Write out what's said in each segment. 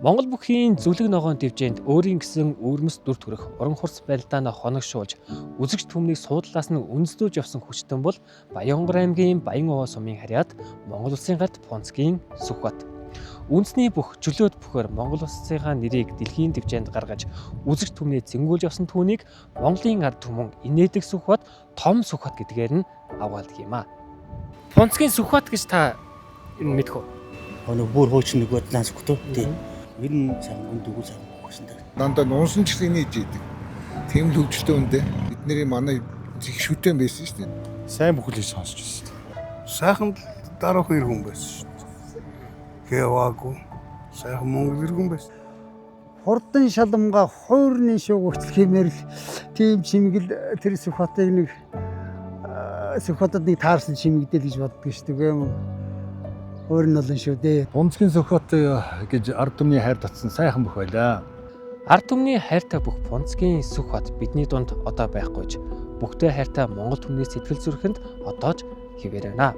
Монгол бүхийн зүлэг ногоон дэвжээнд өөрийн гэсэн өвөрмөс дүр төрх уран хурц барилдааны хоногшуулж үзэгч түмнийг суудлаас нь үндэслүүлж явсан хүчтэн бол Баянгор аймгийн Баян-Овоо сумын харьяат Монгол Улсын гарт Понцгийн Сүхбат. Үндэсний бүх чөлөөт бүхээр Монгол Улсынхаа нэрийг дэлхийн дэвжээнд гаргаж үзэгч түмний зэнгүүлж явсан түүнийг Монголын ард түмэн инээдэг Сүхбат, том Сүхбат гэдгээр нь аваалдаг юм а. Понцгийн Сүхбат гэж та мэдэх үү? Бүр хуучин нөгөө наас өгтөө тийм. Ер нь сайн гүндгүү сайн өгсөн даа. Дандаа нуунсан ч гэсэн нээж идэг. Тийм л хөвчлөө үндэ. Бидний манай зих шүтэн байсан шүү дээ. Сайн бүхлийг сонсч байсан. Сайхан дараах хоёр хүн байсан шүү дээ. Хэваагүй. Сайхан монгол хүн байсан. Хурдан шаламга хуурны шуугч хэмээр л тийм чимгэл тэр Сүхбатыг нэг Сүхбатад нэг таарсан чимэгдэл гэж боддог шүү дээ. Өөр нь олон шүү дээ. Понцгийн Сүхбат гэж ард түмний хайр татсан сайхан бүх байлаа. Ард түмний хайртай бүх Понцгийн Сүхбат бидний дунд одоо байхгүйж бүхтэй хайртай Монгол түмний сэтгэл зүрхэнд одоо ч хэвээр байна.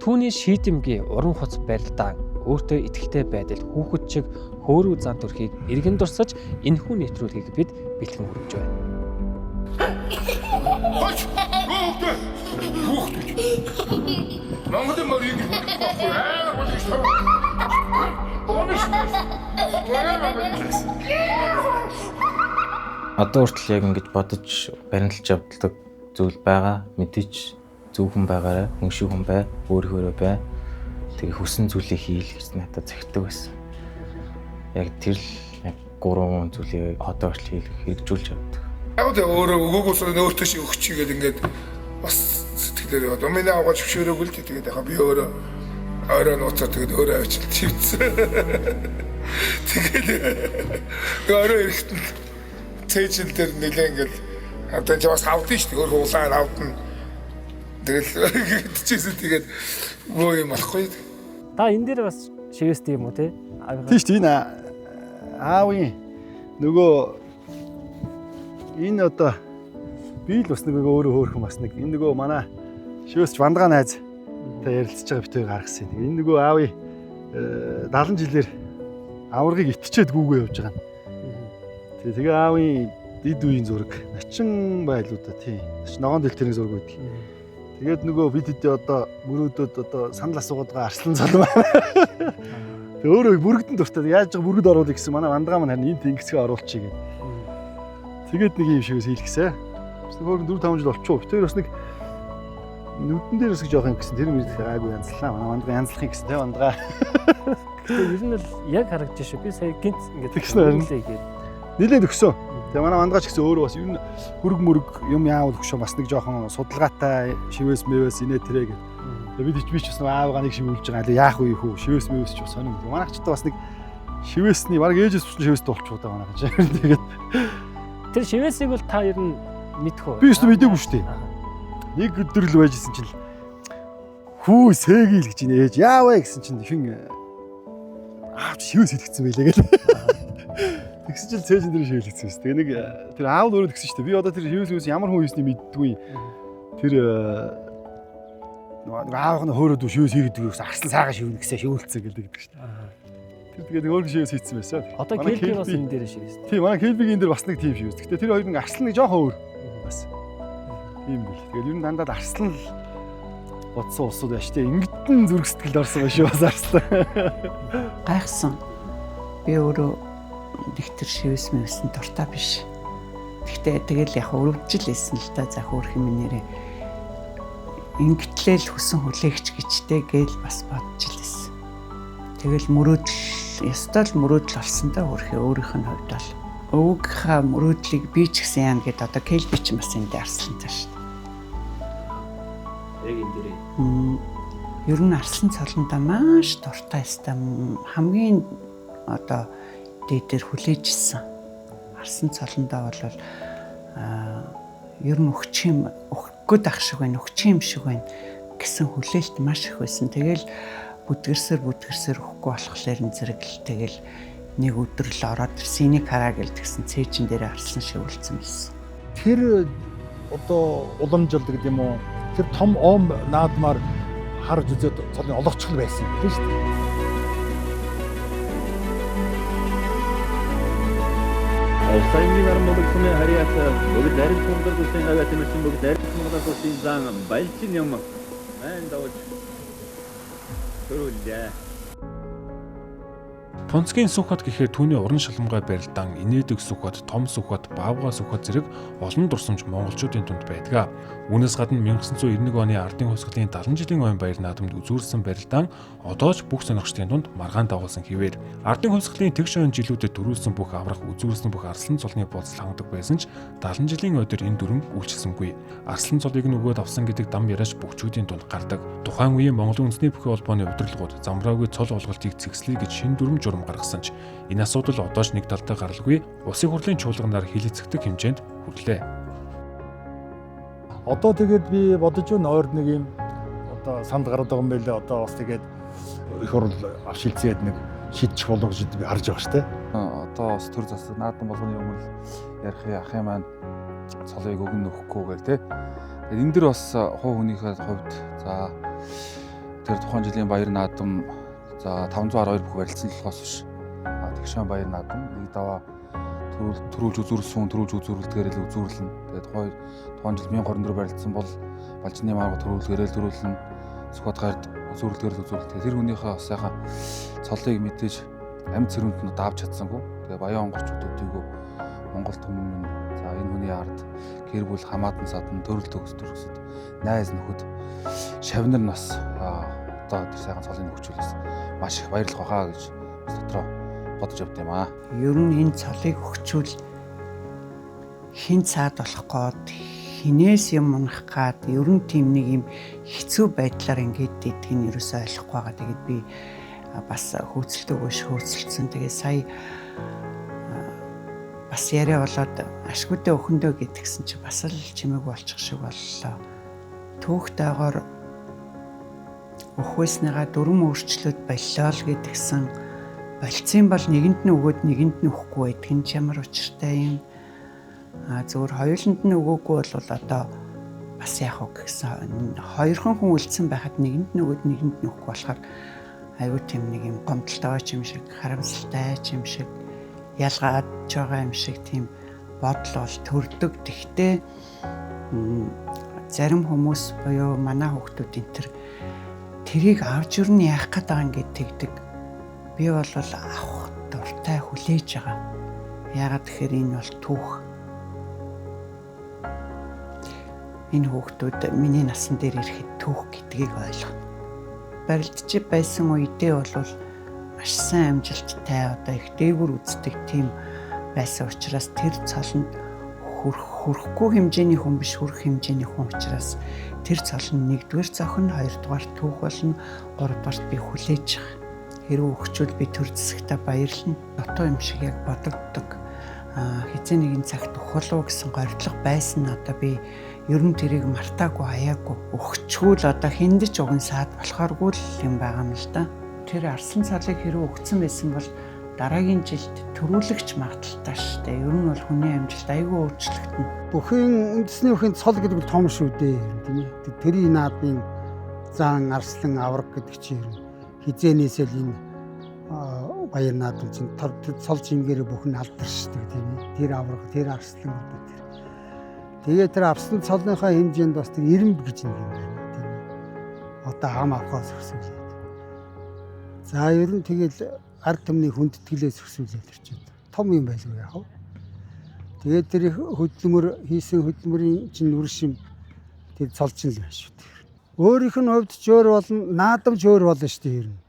Түүний шийдэмгий уран хуц барилдаан өөртөө итгэлтэй байдал хүүхэд шиг хөөрүү зан төрхийг эргэн дурсаж энэхүү нэвтрүүлгийг бид бэлтгэн хүргэж байна. Монголын морийг хүлээх байхгүй Одоо хүртэл яг ингэж бодож баримталж явдаг зүйл байгаа. Мэдээж зөвхөн байгаарай, хүн шиг хүн бай, өөрөөрөө бай. Тэгээ хүссэн зүйлээ хийл гэж надад захидаг байсан. Яг тэр л яг 3 зүйлийг одоо ч хэрэгжүүлж явдаг. Яг тэгээ өөрөө өгөөгөөс өөртөө шиг өгч игээд ингээд бас сэтгэлээр одоо миний авгаж хөшөөрөөг л тэгээд яхаа би өөрөө орой нууцаар тэгээд өөрөө авчил чивцсэн. Тэгээд орой эрэхтэн цэжил дээр нэлээ ингээд одоо ч бас авдсан шүү дээ. Өөр улаан авдна. Тэгэл гэдчихсэн тэгээд муу юм болохгүй. Та энэ дээр бас шивэстэй юм уу те? Тийш тийм аавын нөгөө энэ одоо би л бас нэг өөрөө хөөрхөн бас нэг энэ нөгөө манай шивэсч Вандгаа найз та ярилцж байгаа битүүр гаргасан. Энэ нөгөө аавын 70 жилээр аваргыг итчээд гүүгээ явж байгаа. Тэгээ аавын дид үеийн зураг начин байлуу да тий. Ногоон дэлтэрийн зураг байдаг. Тэгээд нөгөө бид хэд одоо мөрөөдөд одоо санал асуугаад байгаа арслан цалм. Тэг өөрөө бүрэгдэн дуртай яаж байгаа бүргэд оруулах гэсэн манай Вандгаа маань харин энэ тэнгисгээ оруулчих гээд. Тэгээд нэг юм шигээс хийлгэсэн. Бас нэг 4-5 жил болчихоо. Тэр бас нэг нүдэн дээрээс гэж явах юм гэсэн тэр мэд гайгүй янзлаа. Манай Вандгаа янзлахыг гэсэн тэ Вандгаа. Гэхдээ ер нь л яг харагдаж шүү. Би сая гинт ингээд тэгснэ. Нилээд өгсөн. Тэгээ манай Вандгаа ч гэсэн өөрөө бас ер нь хөрг юм яавал өгшөө бас нэг жоохон судалгаатай шивээс мэвээс инээ тэрэ гэдэг. Тэгээ би ч бас аавгаа нэг шивүүлж байгаа. Яах вэ хүү? Шивээс мэвээс ч бас сонирм. Манайх ч бас нэг шивээсний баг ээжээс бүсэн шивээс толчуу даа манайх. Тэгээд тэр шивээсийг бол та ер нь мэдэх үү? Би ч мэдээгүй шүү дээ. Нэг өдөр л байжсэн чинь хүү сээгийл гэж ин ээж яавэ гэсэн чинь хин аав шивээс хэлчихсэн байлээ гэл. Тэгсэн чинь цээж энэ шивэлэгдсэн шүү. Тэгээ нэг тэр аав өөрөө тэгсэн шүү дээ. Би одоо тэр шивээс ямар хүн юусны мэддэггүй. Тэр аавх нь хөөрөөд шивээс хийгээд гэсэн арслан сайхан шивнэ гэсэн шивүүлцээ гэдэг шүү дээ. Тэр тэгээд өөр шивээс хийсэн байсан. Одоо Келби бас энэ дээр шивээс. Тийм манай Келбигийн дээр бас нэг тийм шивээс. Гэтэ тэр хоёр нэг арслан нэг жоохон өөр бас. Тийм бил. Тэгээд ер нь дандаа арслан л бодсон усуд байж тээ. Ингэдэн зүрх сэтгэлд орсон байх шүү бас арслан. Гайхсан. Би өөрөө нэгтэр шивээс мэвсэн дуртай биш. Гэхдээ тэгэл яг өрөвжил лээсэн л да за хөөх юм нэрээ. Ингэтлэл хүсэн хүлээгч гэжтэй гээл бас бодож лээсэн. Тэгэл мөрөөдөл ёстой л мөрөөдөл олсон да өөрхөө өөрийнх нь хувьд бол өвгийнхаа мөрөөдлийг би ч гэсэн яана гэд одоо Келби ч бас энэ дээр арслан цааш. Яг энэ дээр. Ер нь арслан цолондоо маш дуртай юм. Хамгийн одоо дээр хүлээжсэн. Арслан цолондоо бол ер нь өгөхгүй дах шиг байна, өгч юм шиг байна гэсэн хүлээлт маш их байсан. Тэгэл бүдгэрсэр өгөхгүй болохоор энэ зэрэг л тэгэл нэг өдөр л ороод синий караа гэлдгсэн цээжин дээр арслан шивүүлсэн байсан. Тэр одоо уламжлалт гэдэг юм уу? Тэр том ом наадмаар харж үзээд цолын олгочихл байсан тийм шүү дээ. Сайн нар мөгөд түмэн харьяат мөгөд нарийн тундar тусын гавьяат мөрчин мөгөд нарийн тундar тусын зан байлчин юм. Айн давж. Төрүүлээ. Тунцгийн сүхбат гэхээр түүний уран шалгамгай барилдаан, инээдэг сүхбат, том сүхбат, баавгай сүхбат зэрэг олон дурсамж монголчуудын дунд байдаг. Үүнээс гадна 1991 оны ардын хувьсгалын 70 жилийн ойн баяр наадамд үзүүлсэн барилдаан одоо ч бүх сонирхчдын дунд маргаан дагуулсан хэвээр. Ардын хувьсгалын тэгш ойн жилүүдэд төрүүлсэн бүх аврах, үзүүлсэн бүх арслан цолны бодол хангадаг байсан ч 70 жилийн ойдор энэ дүрм үйлчилсэнгүй. Арслан цолыг нь өгөөд авсан гэдэг дам яриач бүгчүүдийн дунд гардаг. Тухайн үеийн Монголын үндэсний бүхий холбооны удирдлагууд замраагүй цол олголтыг цэгслэе гэж шин дүрм журам гаргасан ч энэ асуудал одоо ч нэг талтай гаралгүй улсын хурлын чуулганаар хилэцэгдэх хэмжээнд хүрлээ. Одоо тэгээд би бодож байна ойр нэг юм одоо санд гараад байгаа юм байлээ. Одоо бас тэгээд их хурл авшилцээд нэг шийдчих болов гэж би харж байгаа шүү дээ. Одоо бас төр засаг наадам болгоны өмнө ярих ахын маань цолыг өгнө өгөхгүйгээр тий. Тэгээд энэ дэр бас хувь хүнийхээ хувьд за тэр тухайн жилийн баяр наадам за 512 бүх барилцлагаас биш. Тэгшэн баяр наадам нэг даваа төрүүлж үзүүлэлтгээр л үзүүлнэ. Тэгээд тухайн жил 1024 барилцсан бол балжны марга төрүүлгээрэл төрүүлнэ. Сүхбат гард үзүүлэлтгээр л үзүүлэлт. Тэр хүнийхээ бас сайхан цолыг мэдээж амьд цэрүүнд нь давж чадсангүй. Тэгээд баян онгорчуудыг Монгол түмэн за энэ хүний ард гэр бүл хамаатан садан төрөл төгсөд найз нөхөд шавнар нас одоо тэр сайхан цолын хөгжүүлээс маш их баярлах байхаа гэж дотроо бодож явд юм аа. Ер нь энэ цолыг хөгжүүл хин цаад болох гээд хинээс юм унах гээд ер нь тийм нэг юм хэцүү байдлаар ингээд идэх нь ерөөсөй ойлгохгүй байгаа. Тэгээд би бас хөөцөлцсөн. Тэгээд сая бас яриа болоод ашгүйдээ өхөндөө гэдгсэн чи бас л чимээг болчих шиг боллоо. Түүхтэйгээр өхөөснийгаа дүрм өөрчлөлт боллоо л гэдгсэн. Болцсон бол нэгэнд нь өгөөд нэгэнд нь өгөхгүй байдаг нь ямар учиртай юм. Зөвхөн хоёуланд нь өгөөгүй бол одоо бас яах вэ гэсэн. Хоёрхан хүн үлдсэн байхад нэгэнд нь өгөөд нэгэнд нь өгөхгүй болохоор айгүй тийм нэг юм гомдолтой юм шиг, харамсалтай юм шиг, ялгаад байгаа юм шиг тийм бодол бол төрдөг. Тэгтээ зарим хүмүүс буюу манай хүүхдүүд энэ тэрийг авч ирнэ яах гээд байгаа ингээд тэгдэг. Би бол авах дуртай хүлээж байгаа. Яагаад тэгэхээр энэ бол түүх. Энэ хүүхдүүд миний насан дээр ирэхэд түүх гэдгийг ойлгоно. Барилдж байсан үедээ бол маш сайн амжилттай одоо их дээгүр үздэг тийм байсан учраас тэр цолонд хүрэхгүй хэмжээний хүн биш, хүрэх хэмжээний хүн учраас тэр цол нь 1-р зохин, 2-р түүх болно, 3-р би хүлээж байгаа. Хэрвээ өгчүүл би төр засагтаа баярлна. Дотоо юм шиг яг бодогддог. Хизээ нэгэн цагт ухуулуу гэсэн горьдлого байсан. Одоо би ер нь тэрийг мартаагүй, хаяагүй. Өгчүүл одоо хиндэж уган саад болохооргүй л юм байгаа юм л да. Тэр арслан цолыг хэрвээ өгсөн байсан бол дараагийн жилд төрүүлэгч магадaltaй шүү дээ. Ер нь бол хүний амжилт айгүй өөрчлөгдөнө. Бүхэн үндэсний бүхэн цол гэдэг нь том шүү дээ. Тийм ээ. Тэрийн наадмын зан арслан авраг гэдэг чинь хизээнээсээ л энэ баяр наадам чинь цол чимгээрээ бүхэн алдаршдаг тийм ээ. Тэр авраг, тэр арслан гэдэг тэр. Тэгээ тэр арслан цолныхаа хэмжээнд бас тэр ирэмб гэж нэг юм байна тийм ээ. Одоо ам авахаас өсвөлээд. За ер нь тэгэл ард түмний хүндэтгэлээс өсвөлээд ирчээд том юм байлгүй яах вэ? Тэгээд тэр хөдөлмөр хийсэн хөдөлмөрийн чинь үршим тэр цолчин л байна шүү дээ. Өөрийнх нь хувьд ч өөр болно, наадамч өөр болно шүү дээ ер нь.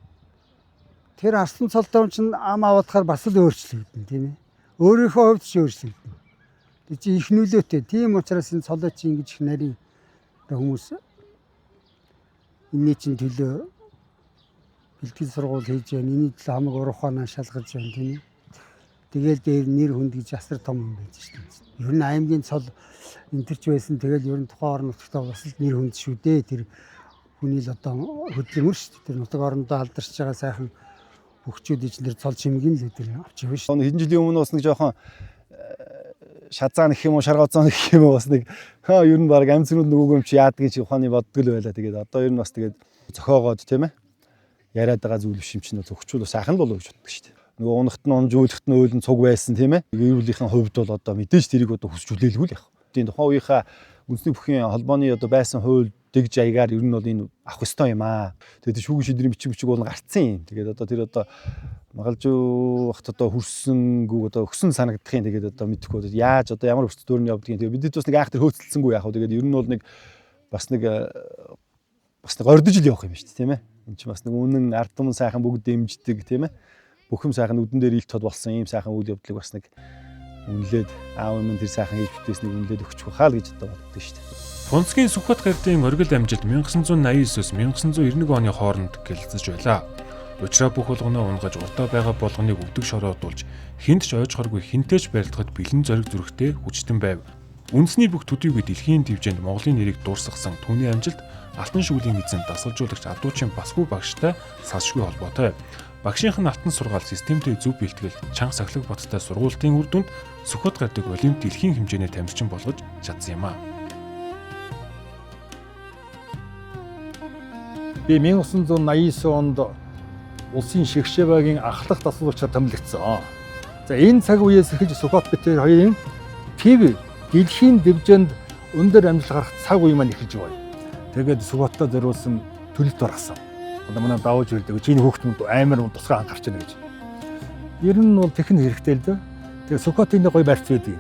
Тэр арслан цолтой чинь ам авахаар бас л өөрчлөгдөн тийм ээ. Өөрийнхөө хувьд ч өөрчлөгдөн. Тэг чи их нөлөөтэй. Тийм учраас энэ цолоо чи ингэж их нарийн хүмүүс энэний чинь төлөө бэлтгэл сургууль хийж байна. Энэний төлөө хамаг ураханаа шалгаж байна тийм ээ. Тэгэл дээр нэр хүнд гэж асар том юм байж шүү дээ. Ер нь аймгийн цол энтерч байсан. Тэгэл ер нь тухайн орон нутгад бас л нэр хүнд шүү дээ. Тэр хүний л одоо хөдөлмөр шүү дээ. Тэр нутаг орондоо алдарч байгаа сайхан хөгчүүд ижлэр цол чимгэн л өдөр авч явна шүү. Хэдэн жилийн өмнө бас нэг жоохон шазаа гэх юм уу, шаргоцоо гэх юм уу бас нэг ер нь баг амцнууд нөгөөг юм чи яадгийн чи ухааны боддгол байла. Тэгээд одоо ер нь бас тэгээд зохиогоод тийм ээ яриад байгаа зүйл биш юм чинь зөвхчүүл сайхан л болов гэж боддог шүү дээ. нөгөө унахт нь унжуулахт нь уйлын цуг байсан тийм ээ. Гэр бүлийнхэн хувьд бол одоо мэдээж тэрийг одоо хүсч хүлээлгүй л яг. Тийм тухайн үеийнхаа үндэсний бүхний холбооны одоо байсан хууль дэгж аягаар ер нь бол энэ авах ёстой юм аа. Тэгээд шүүгэн шийдрийн бичиг бол гарцсан юм. Тэгээд одоо тэр одоо Магалжуу хат одоо хөрсөнгүү одоо өгсөн санагдахын тэгээд одоо мэдэхгүй яаж одоо ямар процедур нь явдгийг тэгээд бидэд бас нэг айхтар хөөцөлдсөнгүй яах вэ тэгээд ер нь бол нэг бас нэг ордиж л явах юм шүү дээ тийм ээ. Энд чинь бас нэг үнэн ард түмэн сайхан бүгд дэмждэг тийм ээ. Бүх юм сайхан нүдэн дээр ил тод болсон ийм сайхан үйл явдлыг бас нэг үнэлээд аав минь тэр сайхан хийж бүтээснийг үнэлээд өгчих واخаа л гэж одоо боддог шүү дээ. Фунцгийн Сүхбат гардын оргил амжилт 1989-с 1991 оны хооронд гэлцэж байлаа. Учраа бүх болгоноо унгаж уртаа байгаа болгоныг өвдөг шороодуулж хинт ч ойжхоргүй хинтээч барилдахад бэлэн зориг зүрхтэй хүчтэн байв. Үндэсний бүх төдийгүй дэлхийн төвжээнд Монголын нэрийг дурсгасан түүний амжилт Алтан шүглийн эзэн дасгалжуулагч Авдуучин Басгүй багштай салшгүй холбоотой. Багшийнх нь алтан сургаал системтэй зөв бэлтгэл чанга сахилга боттой сургуулийн үр дүнд Сүхбат гардыг олимп дэлхийн хэмжээний тамирчин болгож чадсан юм а. Би 1989 онд улсын шигшээ байгийн ахлах дасгалжуулагчаар томилогдсон. За энэ цаг үеэс эхэлж Сүхбат битэр хоёрын ТV дэлхийн дэвжээнд өндөр амжилт гарах цаг үе маань эхэлж байна. Тэгээд Сүхбатаа зориулсан төлөлт гаргасан. Одоо манай давж хэлдэг чиний хүүхдүүд амар тусгай анхаарч байна гэж. Ер нь бол техник хэрэгтэй л дээ. Тэгээд Сүхбатын гоё барьц байдаг.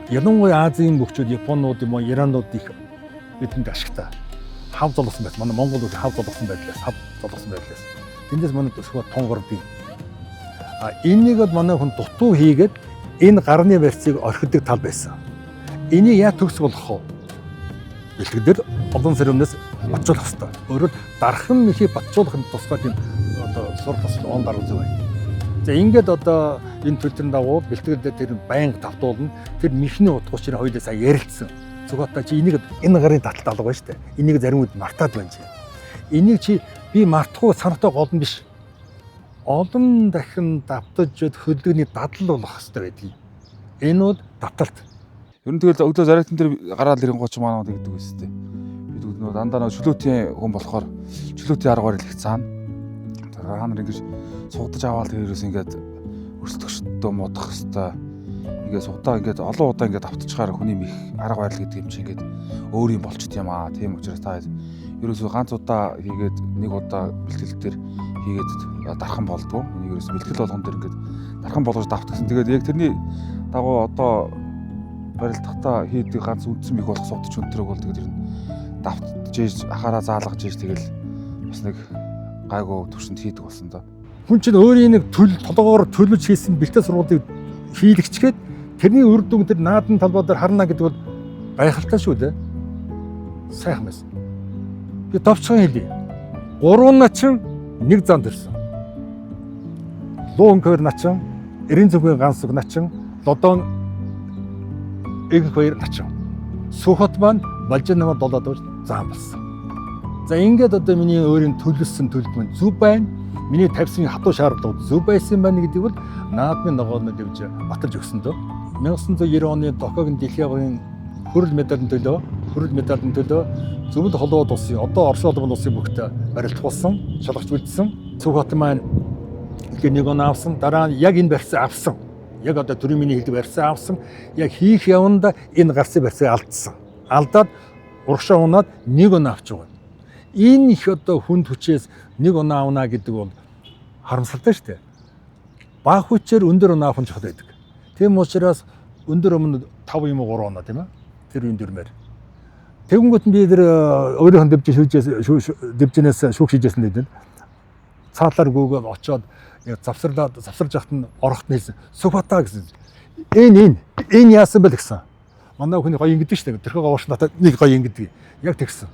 Ялангуяа Азийн бүхчүүд Японууд юм уу Иранууд их бидэнд ашигтай. Хав золгосон байт. Манай Монгол үл хав золгосон байдлаас хав золгосон байдлаас. Тэндээс манай Сүхбат тонгордгийг. Энийг бол манай хүн дутуу хийгээд энэ гарны барьцыг орхидог тал байсан. Энийг яа төгс болох вэ? Бэлтгэл дээр олон сэрэмнээс батжуулах хэрэгтэй. Өөрөөр дархан мөхийг батжуулахын тусгай тийм одоо сур тус он дарга зөв байна. За ингээд одоо энэ төлтөрн дагуу бэлтгэл дээр тэр байнга давтуулна. Тэр мөхний утгуучрын хоёулаа сая ярилцсан. Сүхбатаа чи энийг энэ гарын таталт алга байна шүү дээ. Энийг зарим үед мартаад байна чи. Энийг чи би мартахгүй санаатай гол нь биш. Олон дахин давтаж хөдөлгөөний дадлал болох хэрэгтэй байдгийг. Энэ бол давталт. Ер нь тэгэл өглөө зарайтан дээр гараад ирэнгуй ч манаа гэдэг байсан тийм. Бид нөгөө дандаа нөгөө чөлөөтийн хүн болохоор чөлөөтийн аргаар л их цаана. Та нар ингэж сугдаж аваад тэрээс ингээд өрсөлдөгчдөө модох хэвээр ингээд судаа ингээд олон удаа ингээд автчихаар хүний мих арга барил гэдэг юм чи ингээд өөр юм болчт юм аа. Тийм учраас та ерөөсөө ганц удаа хийгээд нэг удаа бэлтгэл дээр хийгээд дархан болдгоо. Энийг ерөөсөө бэлтгэл болгон дээр ингээд дархан болгож давтгсан. Тэгээд яг тэрний дагуу одоо барилдахтаа хийдэг ганц үндсэн мих болох судч өнтрөг бол тэгээд ер нь давтж ийж ахаараа заалгаж ийж тэгэл бас нэг гайгүй төвшөнд хийдэг болсон доо. Хүн чинь өөрийн нэг толгоор төлөж хийсэн бэлтгэл сургуулийг хийлэгчгээд тэрний үр дүн тэр наадан талбай дээр харна гэдэг бол гайхалтай шүү дээ. Сайхан байсан. Би товчхон хэлье. 3 начин нэг зам төрсөн. Луункер начин, Эрийн зүгийн ганцуг начин, Лодон Эг хоёр начин. Сүхбат маань Балжин намар 7 зам болсон. За ингээд одоо миний өөрийн төлөвлөсөн төлөлт маань зөв байна. Миний тавьсан хатуу шаардлага зөв байсан байна гэдэг бол наадмын ногоонод явж баталж өгсөн дөө. 1990 оны Токиогийн дэлхийн аваргын хөрөл медалийн төлөө зөвлө холбоод улсын одоо Орос улсын бүгд барилдуулсан, шалгаж үлдсэн. Сүхбат маань нэг он авсан, дараа нь яг энэ барьцаа авсан. Яг одоо төрийн миний хэлдэг барьцаа авсан. Яг хийх яванда энэ гарцын барьцаа алдсан. Алдаад урагшаа унаад нэг он авч байгаа. Энэ их одоо хүнд хүчээс нэг он аавна гэдэг бол харамсалтай шүү дээ. Бага хүчээр өндөр он авах нь чухал байдаг. Тийм учраас өндөр өмнө 5 юм уу 3 оноо тийм ээ. Тэр үн дөрмээр. Тэгэнгүүт нь би тэр өөрийнх нь дэвжнээс шүүх шийдсэн дээ. Цаатлаар гүгээд очоод завсарлаж ахт нь орохт нь хэлсэн. Сүхбатаа гэсэн. Энэ яасан бэ гэсэн. Манай хүний гоё ингэдэг шүү дээ. Тэрхүү гоошн татаад нэг гоё ингэдэг. Яг тэгсэн.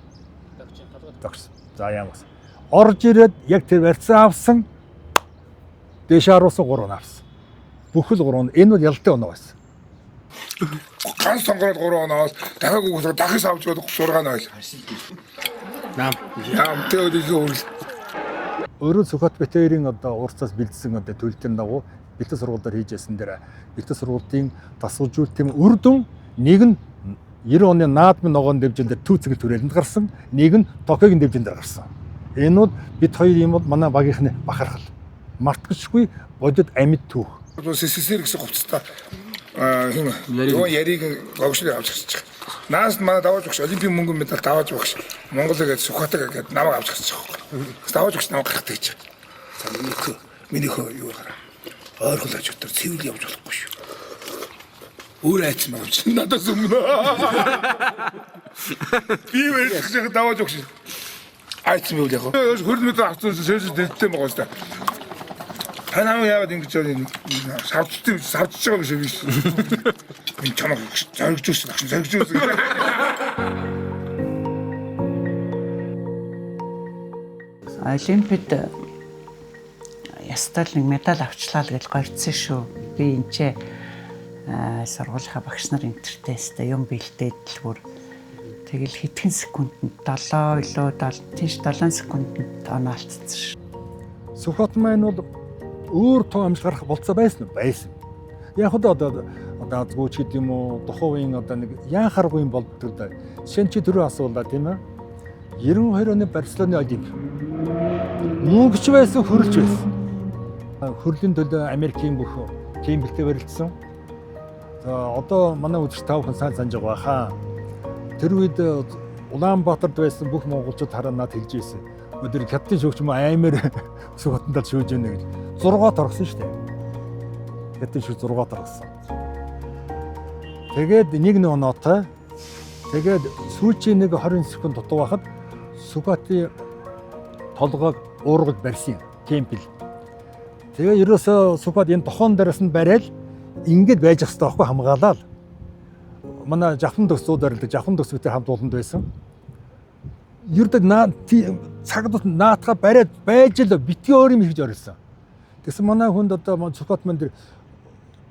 Тогс. За ямаас. Орж ирээд яг тэр барьцаа авсан. Дэш харуулсан 3 он авсан. Бүхэл 3 он. Энэ бол ялтай оноо байсан. Ганц сонгороод 3 оноос дахиад үгүйсээ дахиж авч явах 6 он ойл. Яам тэодийг өөрл. Өөрөө Сүхбат битэрийн одоо уурцаас бэлдсэн одоо төлөлтийн дагуу бэлтгэл сургуулиар хийжсэн дээр бэлтгэл сургуулийн дасгалжуулалтын үр дүн нэг нь 90 оны наадмын ногоон дэвжээнд түүцгэл түрээлэнд гарсан, нэг нь Токиогийн дэвжээнд гарсан. Энэ нь бид хоёр юм бол манай багийнхны бахархал. мартагчгүй бодит амьд түүх. СССР гэсэн хувцастай яриг гогшлыг авч ирчих. Наас манай давааж өгч олимпийн мөнгөн медаль давааж өгч Монголыг гээд Сүхбаатар гээд намайг авч ирчих. Давааж өгч намайг гаргах гэж. Минийхөө юу гараа. Ойрхол хажуудаар цэвэр явж болохгүй шүү. Өөр айцсан байгаа чинь надаас өмнө. Би мэрэгч давааж өгч. Айцсан байвал яг. Хөрд мэдээ авсан шээс дэдтэй байгаа шүү дээ. Танаа яагаад ингэж савчж байгаа юм шиг биш. Би чамайг зоригжүүлсэн агш зоригжүүлсэн. Олимпиад ястал нэг медаль авчлаа л гэж горьцсон шүү. Би энэ сургуулийнхаа багш нар интертесттэй юм бэлдээд л бүр тэгэл хэдхэн секундэд 7 илүү 7 секундэд оноо алдсан шүү. Сүхбаатар маань бол өөр тоо амжилт гарах болцоо байсан уу? Байсан. Яг одоо згүүч гэдэг юм уу, доховын одоо нэг яан харгүй юм болдог да. Шинэ чи төрөө асуулаа тийм ээ. 92 оны Барселоны Олимп. Мөнгөч байсан, хөрөлж байсан. Хөрлийн төлөө Америкийн бүх кембэлтэй барилдсан. За одоо манай үзэгч тав хүн сайн санаж байгаа хаа. Тэр үед Улаанбаатарт байсан бүх монголчууд хараа над хэлж байсан. Өдөр хятадын шүүгч юм аймаар Сүхбаатарт шүүж ийнэ гэж 6-т орсон шүү дээ. Хятадын шүүж 6-т орсон. Тэгээд нэг оноотой. Тэгээд сүүлчийн нэг 20 секунд дутуу байхад Сүхбаатарын толгойг уургал барьсан кемпл. Тэгээ ерөөсөө Сүхбаат энэ тохон дээрээс нь барайл ингэж байж хэвээр байхгүй хамгаалаад. Манай Жавхан төгсүүд барилдаг Жавхан төгсөтэй хамт ууланд байсан. Юрдаг цагт наатга бариад байж л битгий өөр юм хийж орилсон. Тэгсэн манай хүнд одоо Сүхбаат манд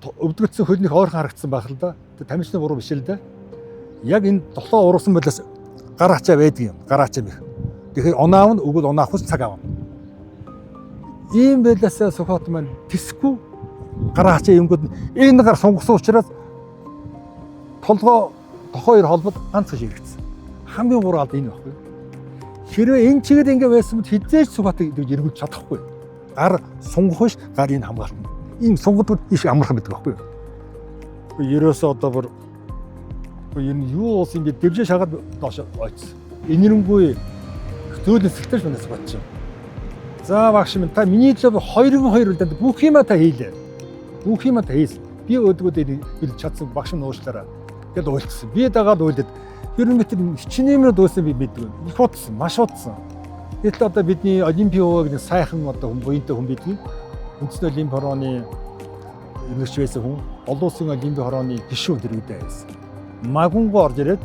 өвдгөлдсөн хөлнөх ойрхон харагдсан байх л да. Тэг тамирчны буруу биш л да. Яг энэ долоо ургасан байлаас гараачаа байдаг юм. Гараачаа мэх. Тэгэхээр онаав нь өгөл онаахус цаг авна. Ийм байлаас Сүхбаат манд тэсгүй гараачаа юмгууд энэ гар сунгасан учраас толгой тохоор холбод ганц гэж хэрэгцсэн. Хамгийн гурван алд энэ байхгүй. Хэрвээ энэ чигээр ингэ байсан бол хизээч Сүхбаатыг эргүүлж чадахгүй. Гар сунгах биш, гарын хамгаалтна. Ийм сунгадууд их амархан байдаг байхгүй. Ерөөсөө одоо бүр энэ юу уусан ингэ дэвжээ шагаад доош ойцсон. Энэрэнгүй зөөлөн сэлтэж манаас батчих. За багш минь та миний төлөө 2-2 үлдээд бүх юма та хийлээ. Бүх юма та хийсэн. Би өдгөөд бил чадсан багш минь уушлаараа. Гэтэл уйлцсан. Би дагаад уйлаад ер нь тэр хичнээмээр дуусан би мэдгүй. Их утсан, маш утсан. Гэтэл одоо бидний Олимпийн өвөг нэг сайхан одоо хүн буянтай хүн бидгийг үндэсний Олимпийн хорооны эмгэгч байсан хүн, олон улсын Олимпийн хорооны гишүүн тэр үедээ байсан. Магунгоо орж ирээд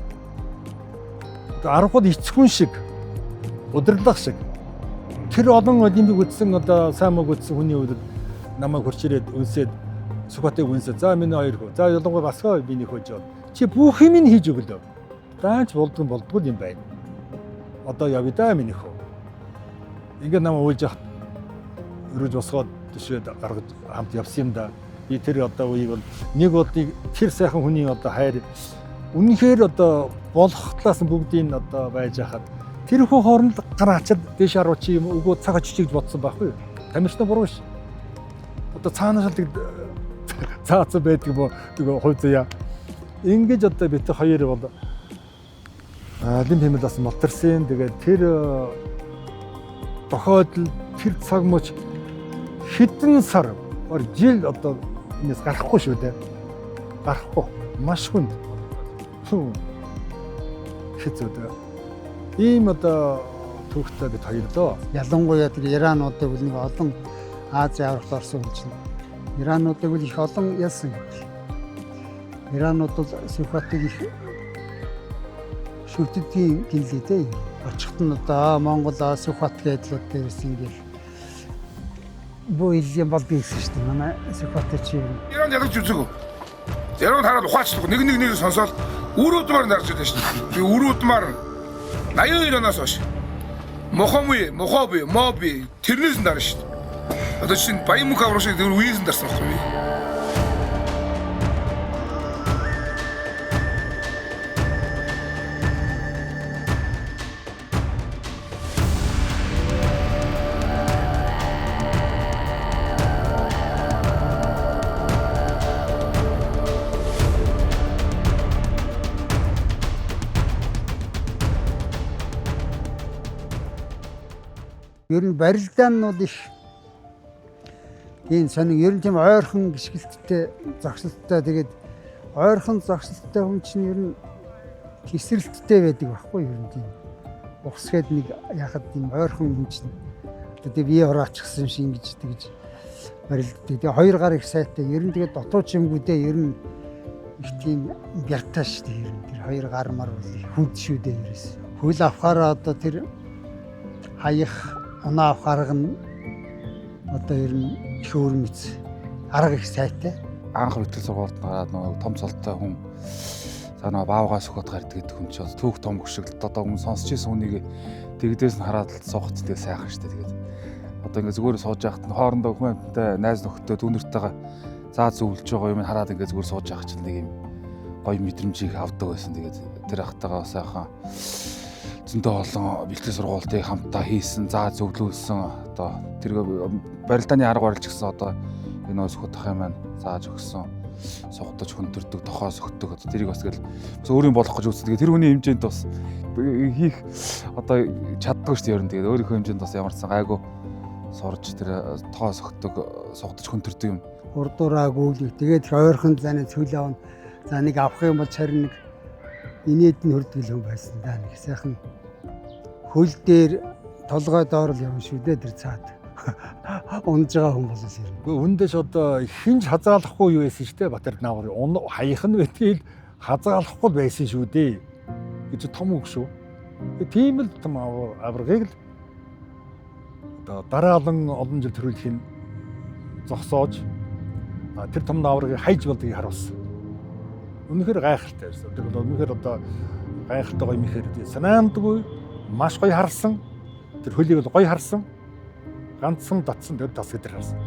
10-д эцгүн шиг удирдлага шиг тэр олон Олимпийг үзсэн одоо сайн мог үзсэн хүний үед намайг хурч ирээд үнсээд Сүхбаатыг үнсээд за миний хоёр хөө. За ялангуяа басгаа биний хөөж. Чи бүх юм нь хийж өглөө. Даач болдгоо юм байна. Одоо явъя да минийх үү. Ингээ намайг уйлж яхад өрөөж босгоод төшөөд гаргаж хамт явсан юм да. Би тэр одоо үеийг бол нэг удыг тэр сайхан хүний одоо хайр үнэхээр одоо болох талаас нь бүгдийг одоо байж хахад тэр хөө хооронд гараачаад дэш аруу чи юм өгөө цаг очиж бодсон байхгүй юу? Тамирчны буруу ш. Одоо цаанаас л цаацсан байдаг бо тэгээ хувь заяа. Ингэж одоо бид хоёр бол Олимпийн медаль малтарсан. Тэгээд тэр тохиолдол тэр цаг мөч хэдэн сар жил одоо энэс гарахгүй шүү дээ. Гарахгүй. Маш хүнд. Хэцүү. Ийм одоо түүхтэй бид хоёр доо. Ялангуяа тэр Ирануудыг бол нэг олон Ази аврагт орсон хүн чинь. Ирануудыг бол их олон ялсан гэдэг. Иранууд бол Сүхбаатыг их шүтдгийн гинлээ. Очихт нь одоо Монгол Сүхбаат гэдэг л дээрээс ингээл боо илийн болдгийг гэсэн шүү дээ. Манай Сүхбаатар чи Иран ядаж үзээгөө. Яруу хараад ухаачлах нэг сонсоод өрөөдмөр нарж байгаа шүү дээ. Би өрөөдмөр 82 оноос хойш моби тэрнээс нь дарна шүү дээ. Одоо чинь баян мөнх аврах шиг тэр үеэс нь дарсан байхгүй. Ер нь барилдаа нь бол их ийм сонин ер нь тийм ойрхон гიშгэлттэй зогсолттой тэгээд ойрхон зогсолттой хүн чинь ер нь тесрэлттэй байдаг байхгүй ер нь тийм. Ухсгээд нэг яхад тийм ойрхон хүн чинь тэгээд бие ураачихсан шиг ингэж тэгж барилддаг. Тэгээд хоёр гар их сайтай ер нь тэгээд дотоод чимгүүдээ ер нь их тийм бяртаа шүү дээ ер нь тэр хоёр гар мар бол хүнд шүү дээ ерөөс. Хөл авахаараа одоо тэр хаях оноо авахаар нь одоо ер нь их өөр мэц арга их сайтай. Анх хөтөл сургуульд гараад нөгөө том цолтой хүн санаа баавгаас өгöd гардаг гэдэг хүн чинь түүх том хөшөглөлт одоо хүн сонсч ирсэн хүнийг тэгдээс нь хараад суух гэдэг сайхан шүү дээ. Тэгээд одоо ингээ зүгээр сууж байхад нь хоорондоо хүнтэй найз нөхдөд түүнэртэйгээ заа зөвлөж байгаа юм хараад ингээ зүгээр сууж явах чинь нэг юм гоё мэдрэмжийг авдаг байсан. Тэгээд тэр ахтайгаа сайхан зөндөө олон бэлтгэл сургуулийг хамтдаа хийсэн, заа зөвлүүлсэн одоо тэр барилдааны арга барилч гэсэн одоо энэ нөөс хөтөх юм зааж өгсөн. Сугтаж хүндэрдэг, тохоос өгдөг одоо тэрийг бас тэгэл өөрийн болох гэж үздэг. Тэр хүний хэмжээнд бас хийх одоо чаддгүй шүү дээ ер нь. Тэгээд өөрийнхөө хэмжээнд бас ямарсан гайгүй сурж тэр тохоос өгдөг, сугтаж хүндэрдэг юм. Урдураа гүйлэх тэгээд ойрхон заны цөл авна. За нэг авах юм бол царин нэг инээд нь хүрдэг хүн байсан да нэг сайхан хөл дээр толгой доор л явна шүү дээ тэр цаад. Унж байгаа хүн болоос юм. Үндэш одоо хинж хазаалахгүй юу байсан шүү дээ Батэрд наавар. Хаях нь байтгий хазаалахгүй байсан шүү дээ гэж том үг шүү. Тийм л том аваргыг л одоо дараалан олон жил төрүүлэх нь зогсоож тэр том аваргыг хайж болдгийг харуулсан. Үнэхээр гайхалтай байсан. Тэр бол үнэхээр одоо гайхалтай гоё мэхээр санаандгүй маш гоё харсан. Тэр хөлийг бол гоё харсан. Ганцхан татсан дээр тас гэдэр харсан.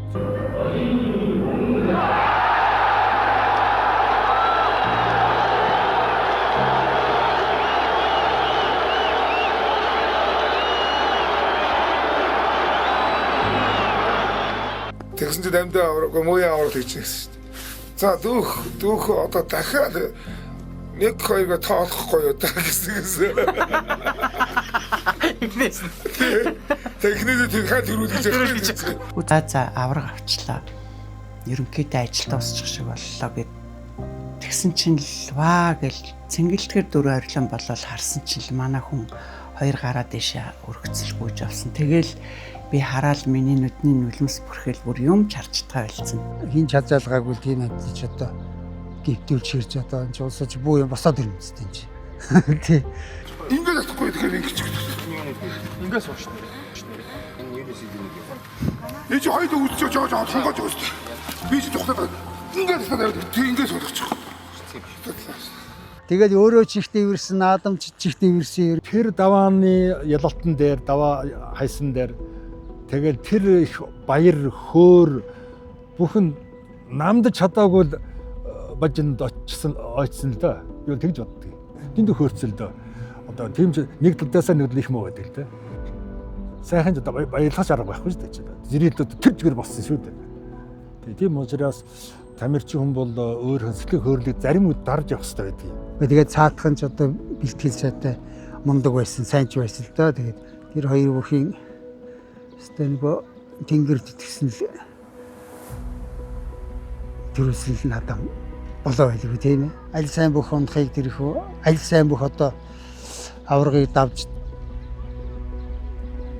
Тэгсэн чинь амьдаа авраг мууян авраг хийж байсан шүү дээ. За дүүх одоо дахиад нэг хоёроо тоолохгүй юу та гэсэн. Техникээ тэгэхээр төрүүлж байгаа. За авраг авчлаа. Ерөнхийдөө ажилд дуусчих шиг боллоо гэд. Тэгсэн чинь л ваа гэл цэнгэлтгэр дөрөв орилон болол харсан чинь л манай хүн хоёр гараа дэшээ өргөцөл гүйж авсан. Тэгэл би хараад миний нүдний нүлмс бүрхэл бүр юм чарчтгаа байлцсан. Хин чадзаалгаагүй тийм амьдч одоо гівтүүлж хэрж одоо энэ улсаж буу юм босоод ирнэ үстэй энэ. Тий. Ингээд атахгүй тэгэхээр ингэж Ингээд суучна. энэ юунес идэх юм. Эч хоёул үзэж жоо сонгож өгсөн. Би ч тухтаад ингээд ингээд суулгачих. Тэгэл өөрөө чихтэй ирсэн, наадам чихтэй ирсэн. Тэр давааны ялалтан дээр, даваа хайсан дээр тэгэл тэр их баяр хөөр бүхэн намд чадаагүй л бажинд очсон л да. Юу тэгж боддог. Тэнд хөөрцөл дөө. Одоо тийм ч нэг талдаасаа нэг л их муу байдаг л да. Сайхан ч одоо баярлах арга байхгүй шүү дээ. Зэрэлдүүд тэр чигээр болсон шүү дээ. Тийм учраас тамирчин хүн бол өөр хөсөлтөг хөөрлөг зарим үед дарж явах хэрэгтэй байдаг юм. Тэгээд цаатхан ч одоо бэлтгэл сайтай мундаг байсан, сайн ч байсан л да. Тэгээд тэр хоёр бүхийн өстой нөгөө тэнгэр тэтгсэн л төрөсөл надад болоо байлгүй тийм ээ. Аль сайн бүх унахыг тэрх үү? Аль сайн бүх одоо аврагыг давж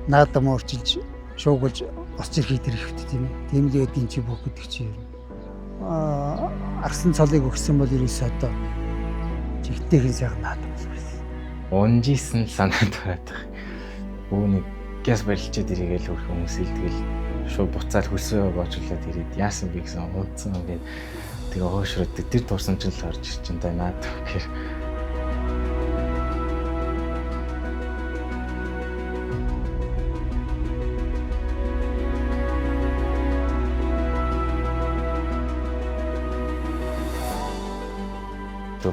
наадам уурчилж шуугуулж босч ирэхийг тэрхвт тийм ээ. Тийм л эдийн чи бүх гэдэг чи юм. Арсан цолыг өгсөн бол ерөөсөө одоо чигтэйхэн сайхан наадам болсон. Унжсэн л санаад байдаг. Үүнийг гяс барилчаад иргээл хүмүүс илтгэл шууд буцаал хөлсөө боожлоод ирээд яасан бэ гэсэн унтсан ингээд тэгээ хоошроод тэр дурсан ч л гарч ирж энэ наад гэхээр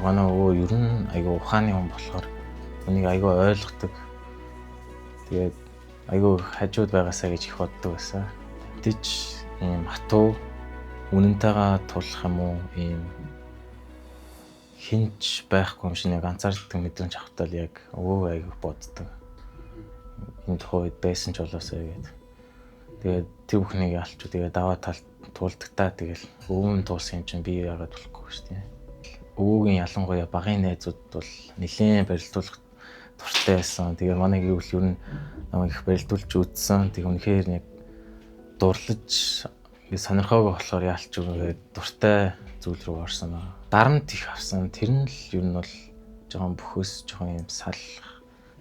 манай ер нь айгүй ухааны хүн болохоор үнийг айгүй ойлгодог. Тэгээд айгүй хажууд байгаасаа гэж их боддог байсан. Тэвч ийм хатуу үнэнтэйгээ тулах юм уу ийм хинч байхгүй юм шиг нэг ганцаардаг мэдрэмж авахтаа л яг айгүй боддог. энэ тухайд байсан ч болоосоо гэдэг. Тэгээд тэр бүхнийг алчуу тэгээд даваа талд туулдагтаа тэгэл өвөн туулсан юм чинь би яагаад болохгүй шүү дээ. Өвөгийн ялангуяа багын найзууд бол нэлээд барилдуулах дуртай байсан. Тэгээ манай гэр бүл ер нь намайг их барилдуулж үзсэн. Тэг үнэхээр нэг дурлаж сонирхоогүй болохоор яалч үгээд дуртай зүйл рүү орсон. Дарамт их авсан. Тэр нь л ер нь бол жоохон бөхөөс жоохон юм салах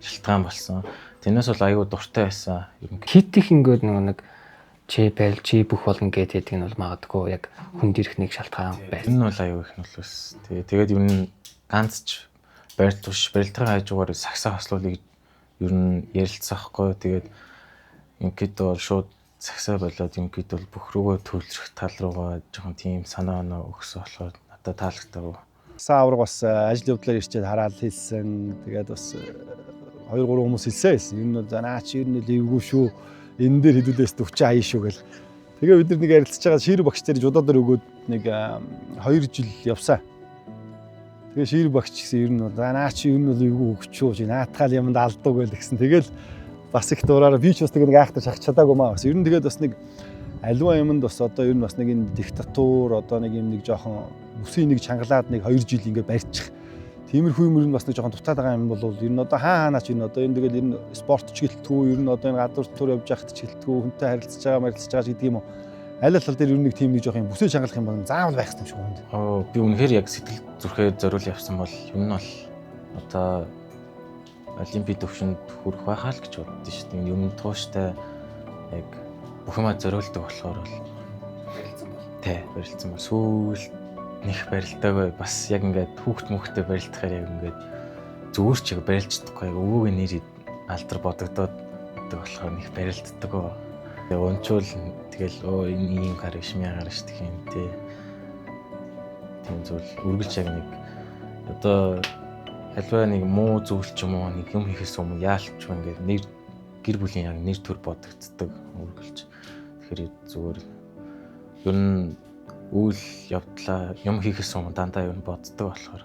шалтгаан болсон. Тэрнээс бол аюу дуртай байсан. Хит их ингээд нэг чи байл чи бүх болно гэдэг нь бол магадгүй яг хүнд ирэх нэг шалтгаан байна. Энэ бол аюу их нь бол бас. Тэгээд ер нь ганц ч барилдлагын хажуугаар сагсаа хослуулыг ер нь ярилцсаахгүй. Тэгээд ингээд бол шууд сагсаа болоод ингээд бол бүх рүүгээ төлрөх тал руугаа жоохон тийм санаа оноо өгсөн болохоор надад таалагдав. Саавар бас ажил явдлаар ирчээд хараад хэлсэн. Тэгээд бас 2-3 хүмүүс хэлсэн. Ер нь бол наа чи ер нь левгүй шүү. Энэ дээр хэдүүлээс 40 аяа шүү гэл. Тэгээ бид нар нэг ярилцж байгаа ширүү багш дээр жудуудаар өгөөд нэг 2 жил явсан. Тэгээ ширүү багч гэсэн ер нь бол наа чи ер нь левгүй өгчөө чи наатгаал юмд алдуу гэл гэсэн. Тэгэл бас их дуураараа би ч бас нэг айхтар шахах чадаагүй маа. Бас ер нь тэгээд бас нэг аливаа юмд бас одоо ер нь бас нэг энэ диктатур одоо нэг юм нэг жоохон бүсийн нэг чангалаад нэг 2 жил ингээ барьчих. Тиймэрхүү юм ер нь бас нэг жоохон дутаад байгаа юм бол ер нь одоо хаанаач ер нь одоо энэ тэгэл ер нь спорт ч гэлтгүү ер нь одоо энэ гадуур тур явж яхад ч гэлтгүү хүнтэй харилцаж байгаа марилцаж байгаа гэдэг юм уу. Аль аль дээр ер нь нэг тийм нэг жоохон бүсээ чангалах юм бол заавал байх юм шиг байна. Би үнэхээр яг сэтгэл зүрхээ зориул явсан бол ер нь бол одоо олимпийн төвшөнд хүрэх байхаа л гэж боддоо шүү дээ. Юм тууштай яг бүх юмаа зориулдаг болохоор бол барилцсан бол сүүл нэг барилдаагүй бас яг ингээд хүүхд мөхтэй барилдахаар яг ингээд зүгээр ч яг барилж чадахгүй яг өвөөгийн нэр алдар бодогдоод болохоор нэг барилддаг. Тэгээ унчвал тэгэл энэ ийм гар иш мягаар ш гэх юм тий. Тийм зүйл үргэлж яг нэг одоо альва нэг муу зүйл ч юм уу нэг юм хийхээс өмнө яалч ингээд нэр гэр бүлийн яг нэр төр бодогддог үргэлж. Тэгэхээр зүгээр ер нь үйл явдлаа юм хийхээс өмнө дандаа юу боддог болохоор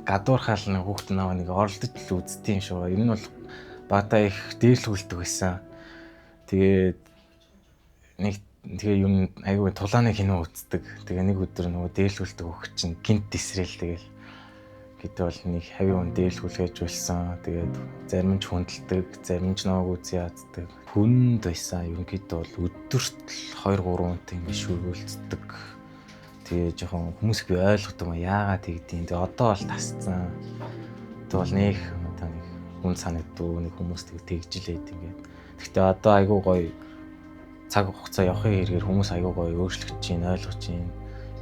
гадуурхаал нэг хүүхд наваа нэг оролдож л үзтiin шүү. Энэ нь бол багтаа их дээрлүүлдэг байсан. Тэгээ юм айгүй тулааны кино үздэг. Тэгээ нэг өдөр нөгөө дээрлүүлдэг хүүхд чинь гинт тесрэл тэгэл гэдэг бол нэг хавийн хүн дээрлүүлгээж болсон. Тэгээд зарим нь ч хүндэлдэг, зарим нь ч наваг үзий яаддаг. Хүнд байсан. Ерөнхийдөө бол өдөрт 2-3 хүнтэй ингэ шүргүүлцдэг. Тэгээ жоохон хүмүүс би ойлгодог юм яагаад тэгдэйн. Тэгээ одоо бол тасцсан. Тэгээ бол нэг одоо нэг хүн санагддаг нэг хүмүүс тэгжилээд ингээд. Гэхдээ одоо айгүй гоё цаг хугацаа явахын хэрэгээр хүмүүс айгүй гоё өөрчлөгдөж чинь ойлгож чинь.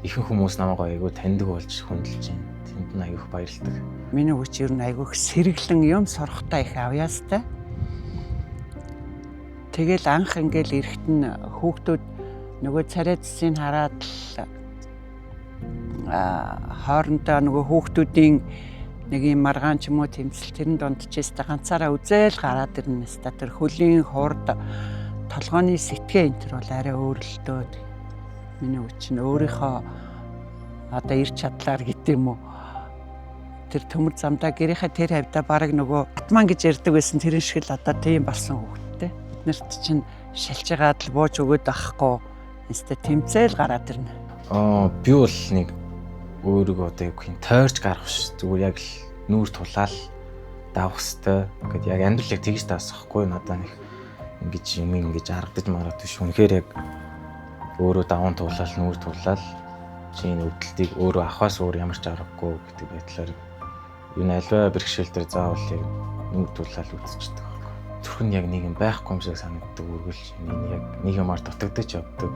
Ихэнх хүмүүс намайг айгүй таньдаг болж хүндэлж чинь. Тэнд нь айгүйх баярлдаг. Миний хүч ер нь айгүйх сэргэлэн юм сорохтой их авьяастай. Тэгэл анх ингээл эрэхт нь хүүхдүүд нөгөө царайцсыг хараад хоорондоо нөгөө хүүхдүүдийн нэг юм маргаан ч юм уу тэмцэл тэрэн донд ч яста ганцаараа үзэл гараад ирнэ яста тэр хөлийн хурд толгойн сэтгэ энэ төр бол арай өөр л дөө. Миний хүч нь өөрийнхөө одоо ирч чадлаар гэдэг юм уу тэр төмөр замдаа гэрийнхээ тэр хавьда бараг нөгөө атман гэж ярьдаг байсан тэрэн шиг л одоо тийм болсон хүүхдтэй. Биднэрт чинь шалжгаад л бууж өгöd байхгүй. Яста тэмцэл гараад ирнэ. Би бол нэг өөрийгөө одоо яг хин тойрч гарах ш. Зүгээр яг л нүүр тулаал давах хэвээр. Ингээд яг амьдрал яг тэгж таасахгүй надаа нэг ингэж юм ингэж харагдаж мараад биш. Үнэхээр яг өөрөө даван тулаал нүүр тулаал чинь өвдөлтийг өөрөө авахаас өөр ямар ч аргагүй гэдэг байдлаар энэ альва бэрхшээл дээр заавал яг нүүр тулаал үзчихдэг. Төрхөн яг нэг юм байхгүй юм шиг санагддаг үргэлж энэ яг нэг юмар дутагдаж явдаг.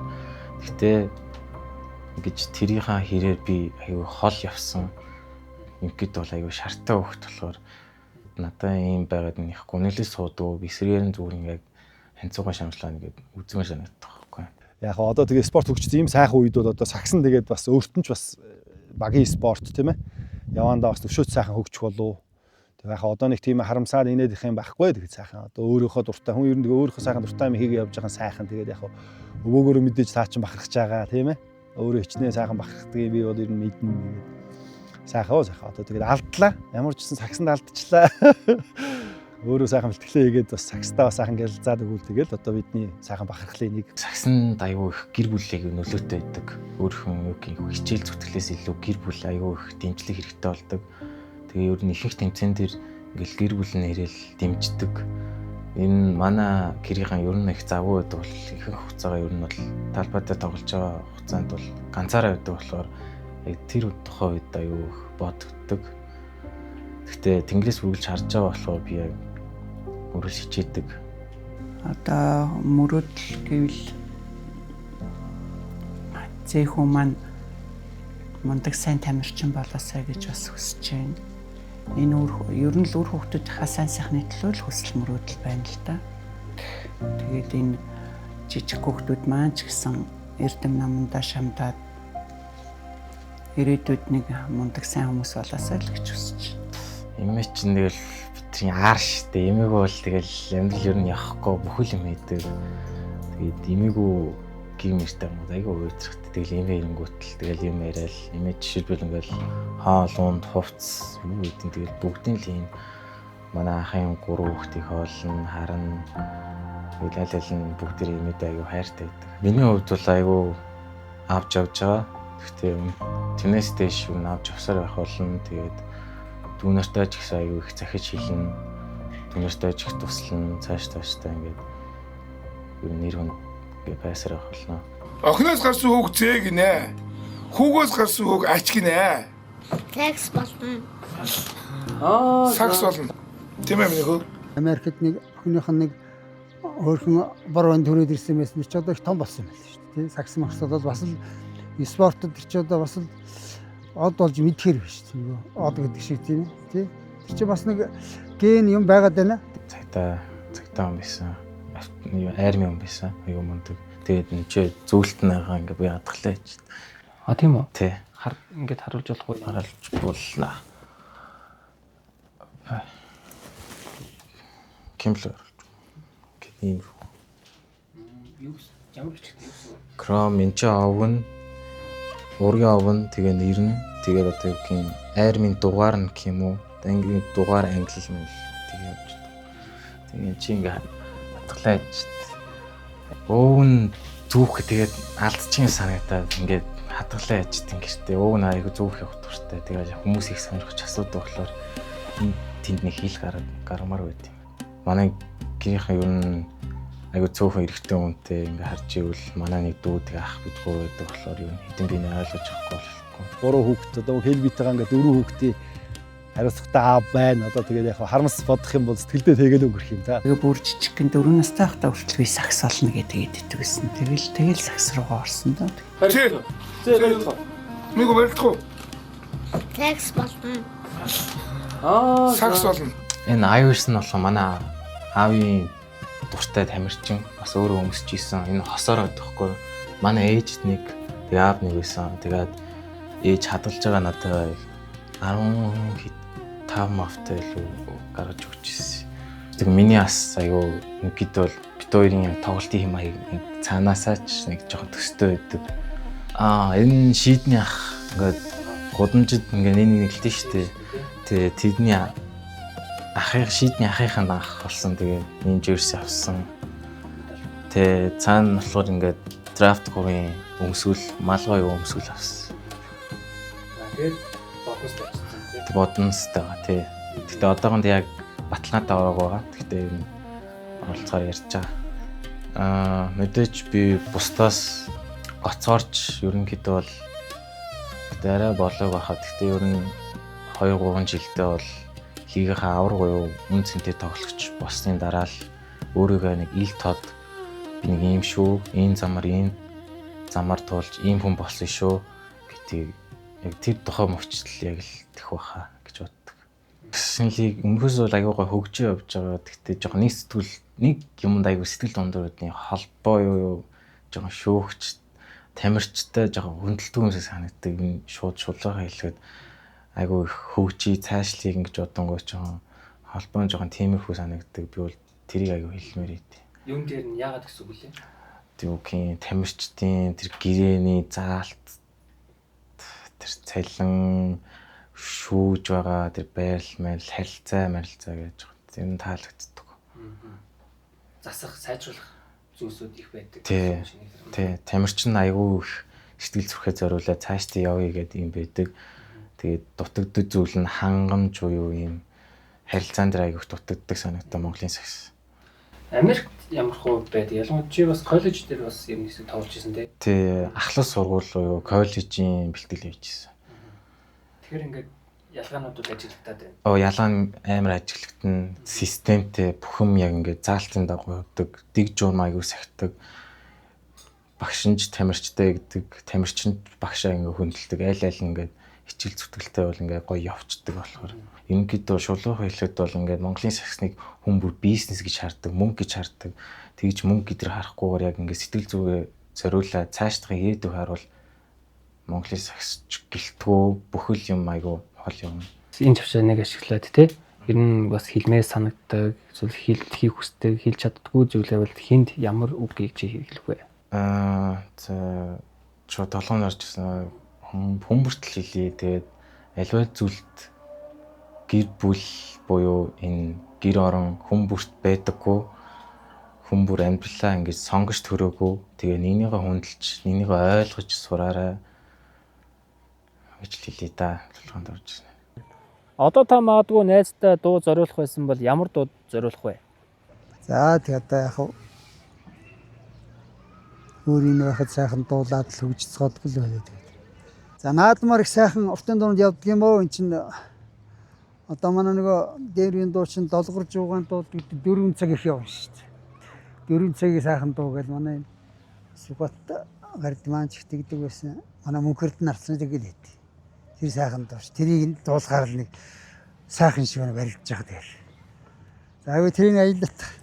Гэхдээ ингэж тэрийнхаа хэрээр би аюу хол явсан. Ингээд бол аюу шартай хөвгт болохоор надаа ийм байгаад нэхгүй нэлээд суудуу бисрээр нь зүгээр ингээд ханцуугаа шамжлаа нэгэд үзмээр санагддаг байхгүй. Яг одоо тэгээ спорт хөгжиж ийм сайхан үед бол одоо сагсан тэгээд бас өөрт нь ч бас багийн спорт тийм ээ. Явандаа бас төвшөөд сайхан хөгжих болов. Тэгээ яг одоо нэг тийм харамсаад инээд их юм байхгүй тэгээд сайхан одоо өөрийнхөө дуртай хүн ер нь өөрөө сайхан дуртай юм хийгээ явж байгаа сайхан тэгээд яг өвөөгөөрөө мэдээж таа чин бахархаж байгаа тийм ээ. Өөрөө хичнээн сайхан бахархдгийг би бол ер нь мэднэ гэдэг. Сайхан одоо тэгээд алдлаа. Ямар ч гэсэн сагсанд алдчихлаа. Өөрөө сайхан бэлтгэлээ хийгээд бас сакстаа сайхан гялзаад өгвөл тэгэл одоо бидний сайхан бахархлын нэг Сагсанд аюу их гэр бүлийг нөлөөтэй байдаг. Өөрхөн юу гэх хичээл зүтгэлээс илүү гэр бүл аюу их дэмжлэг хэрэгтэй болдог. Тэгээ ер нь ихэнх тэмцээн дээр ингээл гэр бүл нэрэл дэмждэг. Энэ манай гэрийн ер нь их завгүй байдаг бол ихэнх хугацаагаа ер нь бол талбайтай тоглож байгаа хугацаанд бол ганцаараа байдаг болохоор яг тэр тухай үед аюу их бодогддог. Гэхдээ тэнгэрээс үргэлж харж байгаа болохоор би яг үргэлж хичээдэг. Одоо мөрөөдөл гэвэл зэхүү маань мундаг сайн тамирчин болоосай гэж бас хүсэж байна. Энэ ер нь л үр хүүхдүүдийнхаа сайн сайхны төлөө л хүсэл мөрөөдөл байна л да. Тэгээд энэ жижиг хүүхдүүд маань ч гэсэн эрдэм намандаа шамдаад ирээдүйд нэг мундаг сайн хүмүүс болоосай л гэж хүсэж байна. Эмээ чинь тэгэл бидний аар штэ. Эмээг бол тэгэл амьдрал ер нь явахгүй бүхэл юм хийдэг. Тэгээд эмээгүү гимэртэй юм айгүй уйцрахт. Тэгэл эмээ ирэнгүүтэл тэгэл юм яриад эмээ жишээлбэл ингээл хаал унд хувцс юу гэдэг тэгэл бүгдийн л юм. Манай ахын 3 хүүхдийг хоолно, харна. Тэгэл аль аль нь бүгд эмээдээ айгүй хайртай байдаг. Миний хувьд бол айгүй авч явж байгаа. Гэхдээ тэрнээс дэш юу авч авсаар байх болно. Тэгээд дүүнэртэй ч гэсэн аюу их захиж хэлнэ. Дүүнэртэй ч их туслана. Цааштай ингээд юу нэр хүн байсаар байх болно. Охноос гарсан хүүг зээ гинэ. Хүүгөөс гарсан хүүг ач гинэ. Такс болно. Сакс болно. Тийм ээ минийхөө. Америкт нэг охиных нь нэг өөрхөн борон төрөөд ирсэн байсан ч одоо их том болсон юм байна шүү дээ. Сакс махсад бол бас л спортод ч одоо бас л од болж мэдхээр биш тийм үү. Од гэдэг шиг тийм тий. Тэр чинь бас нэг ген юм байгаад байна. Цагтаа юм байсан. Айрми юм байсан. Аюу мундаг. Тэгээд энэ ч зөвлөлт нэгаа ингээ би хадгалаа гэж. А тийм үү? Тий. Ингээд харуулж болохгүй. Харуулж болно. Кимлэр. Гэний юу ямар бичгтэй юу? Кром энэ ч овн ургийн овн тэгээ нэрнэ. Тэгээд одоо юу гэх юм айрмын дугаар нь гэх юм уу? Ангийн дугаар англи юм л тэгээ явж байна. Тэгээ чи ингээ хатгалаа гэж. Өвн зүүх тэгээд алдчихын санагдаад ингээд хатгалаа яжт ингэртэй. Өвн айгу зүүх явах дуртай. Тэгээд хүмүүс их сонирхож асуудаг болохоор тэнд нэг хил гармаар байт юм. Манай гэрийнхэн ер нь айгу цөөхөн эрэгтэй хүнтэй ингээ харж ивэл манай нэг дүү тэгээ ах бидгүй байдаг болохоор юу хэдэн би ойлгож авахгүй болохгүй. 3 хүүхэд одоо хэлбитэйгээ ингээ 4 хүүхдийн хариуцлагатай аав байна. Одоо тэгээд яг харамс бодох юм бол сэтгэлдээ тэгээл өнгөрөх юм да. Тэгээ бүр жижигхэн 4 настай байхдаа хүртэл би сакс олно гэдэг идэв гэсэн. Тэгэл сакс руугаа орсон доо. Миго барилдах уу? Такс болно. Сакс болно. Энэ Irish нь болохоор манай аавын дуртай тамирчин бас өөрөө өмсөж исэн. Энэ хосоор байдаг хгүй. Манай ээжд нэг тэгээ аав нэг байсан. Тэгээд ээж хадгалж байгаа надад 15 мавтай илүү гаргаж өгч ирсэн. Тэг миний ас аюу нэг хэд бол бит хоёрын тоглолтын хэм маяг цаанаасаа ч нэг жоохон төстэй байдаг. Энэ шийдний ах ингээд гудамжид ингээд нэг нэлтэй штэ. Тэгээ тэдний ахын шийдний ахын ах болсон. Тэгээ энэ жерси авсан. Тэгээ цаана болохоор ингээд драфт гурийн өмсгөл малгай юу өмсгөл авсан. Тэгээд бодностой авсан тийм. Бодностой тий. Гэтэ одоогонд яг баталгаатай ороог байгаа. Гэтэ ер нь оролцохоор ярьж байгаа. Мэдээж би бусдаас гоцоорч ерөнхийдөө бол арай болоог байхад гэтэ ер нь 2-3 жилдээ бол лигийнхаа авраг буюу үн цэнтэй тоглогч болсны дараа л өөрийгөө нэг ил тод би нэг юм шүү, энэ замаар туулж ийм хүн болсон шүү гэдэг яг тэр тухай мөвчлөл яг л тэх баха гэж боддог. Шинэлийг өмнөхөөс бол аягаа хөгжиж явж байгаа. Гэхдээ жоохон нэг сэтгүүл нэг юмд аягаа сэтгэл дундуудын холбоо юу жоохон шүүгч тамирчтай жоохон хөндлөлтөө юмсаа санагддаг. Энэ шууд шулуугаа хэлгээд айгу их хөгжий цаашлыг ингэж бодонгоо жоохон холбоо жоохон тиймэрхүү санагддаг. Би бол тэрийг айгу хэлмээр идэв. Юун дээр нь яагаад гэсэн үг лээ? Түүхийн тамирчдын тэр гэрээний заалт тэр цалин шүүж байгаа тэр байрал харилцаа гэж юм таалагддаг. Засах, сайжруулах зүйлсүүд их байдаг. Тий. Тамирчин айгүй их сэтгэл зүрхээ зориулаад цаашдаа явъя гэдэг юм байдаг. Тэгээд дутагддаг зүйл нь хангамж буюу юм харилцаан дээр айгүйх дутагддаг санагдаа Монголын сагс. Америкт ямар хувь байдаг? Ялангуяа чи бас коллеж дээр бас юм хэсэг тоглож ирсэн тий. Тий, ахлах сургууль буюу коллежийн бэлтгэл хийж ирсэн. Тэгэхээр ингээд ялгаануудад ажиллагдаад байна. Ялгаа нь амар ажиглагдана. Системтэй бүх юм яг ингээд заалтын дагуу явдаг. Дэг жуурм айгүй сахидаг. Багшинч тамирчтай гэдэг. Тамирчинд багшаа ингээд хөндлөдөг. Айл ингээд хичээл зүтгэлтэй бол ингээд гоё явцдаг болохоор. Ерөнхийдөө шулуух хэлэхэд бол ингээд Монголын сагсныг хүн бүр бизнес гэж хардаг, мөнгө гэж хардаг. Тэгж мөнгө гэдэр харахгүйгээр яг ингээд сэтгэл зүгээ зориулаад цаашдаа хийдэг харуул Монголын сагс гэлтгөө бүхэл юм айгүй хол юм. Энэ чавшааныг ашиглаад тий. Ер нь бас хэлмээ санагддаг, эсвэл хийх хүсдэг, хэлж чаддгүй зүйлээ бол хинд ямар үгийг чи хэлэх вэ? За чо толгойн оржсэн хүмүүртэл хэлье. Тэгээд аливаа зүйлд гэр бүл буюу энэ гэр орон хүмүүрт байдаггүй. Хүмүүр амьдралаа ингэж сонгож төрөөгүй. Тэгээ нэгнийгээ хүндэлж, нэгнийгээ ойлгож сураарай гэж хэлье да. Толгойд орж байна. Одоо та магадгүй найзтай дуу зориулах байсан бол ямар дуу зориулах вэ? За тэгээ одоо яг өөрийн байхад сайхан дуулаад л хөгжцгоодгүй л байна тэгээд. За наадмаар их сайхан уртын дуунд явдаг юм уу? Эн чинь одоо манай нөгөө дээрийн дуу чинь долгор жуугаан дуу 4 цаг их явна шүү дээ. 4 цагийн сайхан дуу гэж манай Сүхбат гардман чигтгдэг байсан. Манай мөнхөрд нарцсан тэгэл хэд. Тэр сайхан дууш. Тэрийг дуулахаар л нэг сайхан шиг барилдаж байгаа тэгэл. За аюу тэрийг аялдах.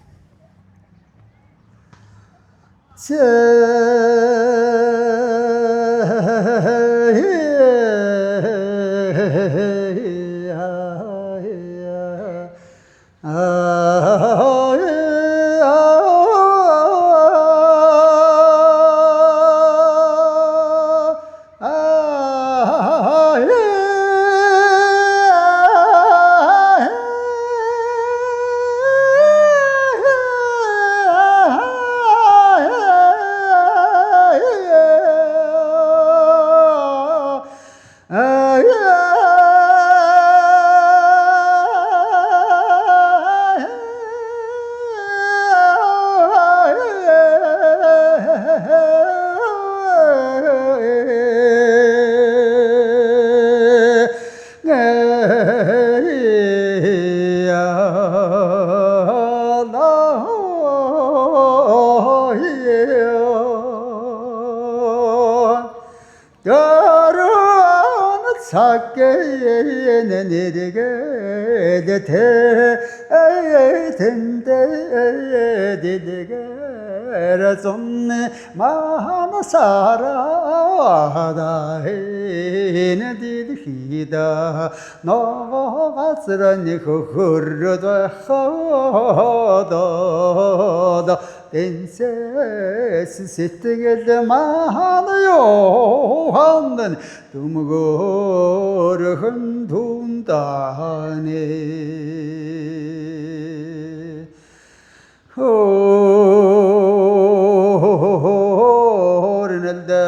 Ногоогацраны хөхөрөд хадаа энсэс сэтгэл маана ёохан түмгөрхөн түндааны хорнэлдэ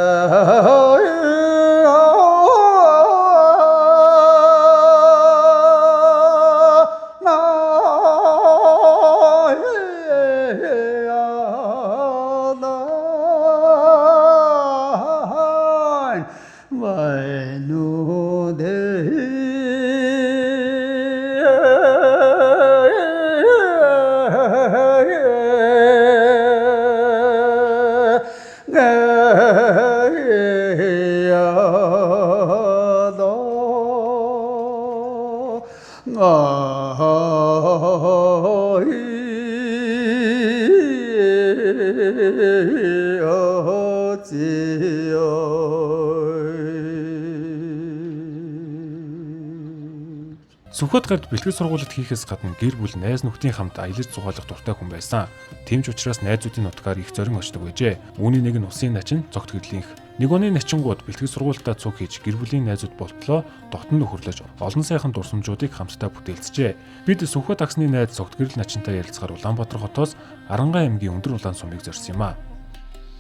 Сүхбат гард бэлтгэл сургуулилт хийхээс гадна гэр бүл найз нөхдийн хамт аялаж зугаалах дуртай хүн байсан. Тийм ч учраас найзуудын нутгаар их зорин очдог байжээ. Үүний нэг нь усын начин цогт гэрлийнх. Нэг оны начингууд бэлтгэл сургуультаа цуг хийж гэр бүлийн найзууд болтлоо дотн нөхөрлөж олон сайхан дурсамжуудыг хамтдаа бүтээлцжээ. Бид Сүхбат агсны найз цогт гэрэл начинтай ярилцахаар Улаанбаатар хотоос Арангай аймгийн Өндөр улаан сумыг зорьсон юм а.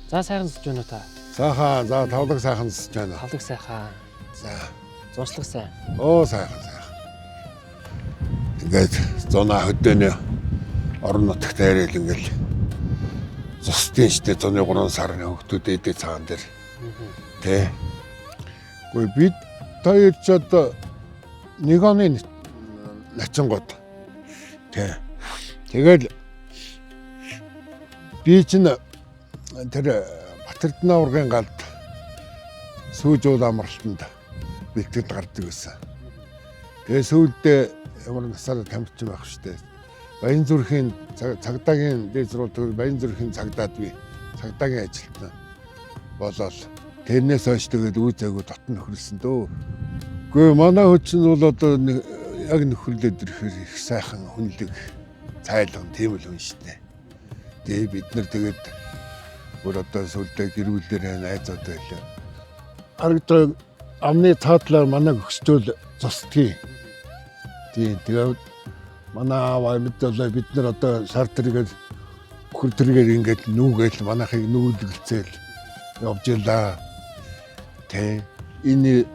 За сайхан сэж байна уу та? Сайхан, за тавлаг сайхан сэж байна. Тавлаг сайхан. За. Зуншлаг сайн. Оо сайхан. Ингээд зунаа хөдөөний орон нутагт ирэл ингээл зостын штэ зуны 3 сарын хөвгтүүд эдээ цагаан дээр. Тэ. Гэхдээ бид хоёр ч одоо нэг оны начингууд. Тэ. Тэгэл би чинь тэр Батэрдэн аваргын галд сүүжүүл амралтанд бэлтгэл гардаг байсан. Тэгээ сүүлдээ ямар насаар тамирчин байх штэ. Баян зүрхийн цагдаагийн дээд сургууль Баян зүрхийн цагдаад би цагдаагийн ажилтнаа болоод тэрнээс хойш тэгээд үүзээгөө дотн нөхөрлсөн дөө. Гэхдээ манай хүчин бол одоо яг нөхөрлөд ирэхээр их сайхан хүнлэг цайлган тийм л хүн штэ. Тэгээ бид нар тэгээд бүр одоо сүүлдээ гэр бүлэрээ найзууд байлаа. Аргатай амны цаатлаар манай өгсчүүл зостгийг. Тийм тэгээд манай аав мэдээлээ бид нар одоо шар тэргээд бүхэл тэргээд ингээд нүүгээл манайхыг нүүлгэлцээл явж ялаа. Тэ энэ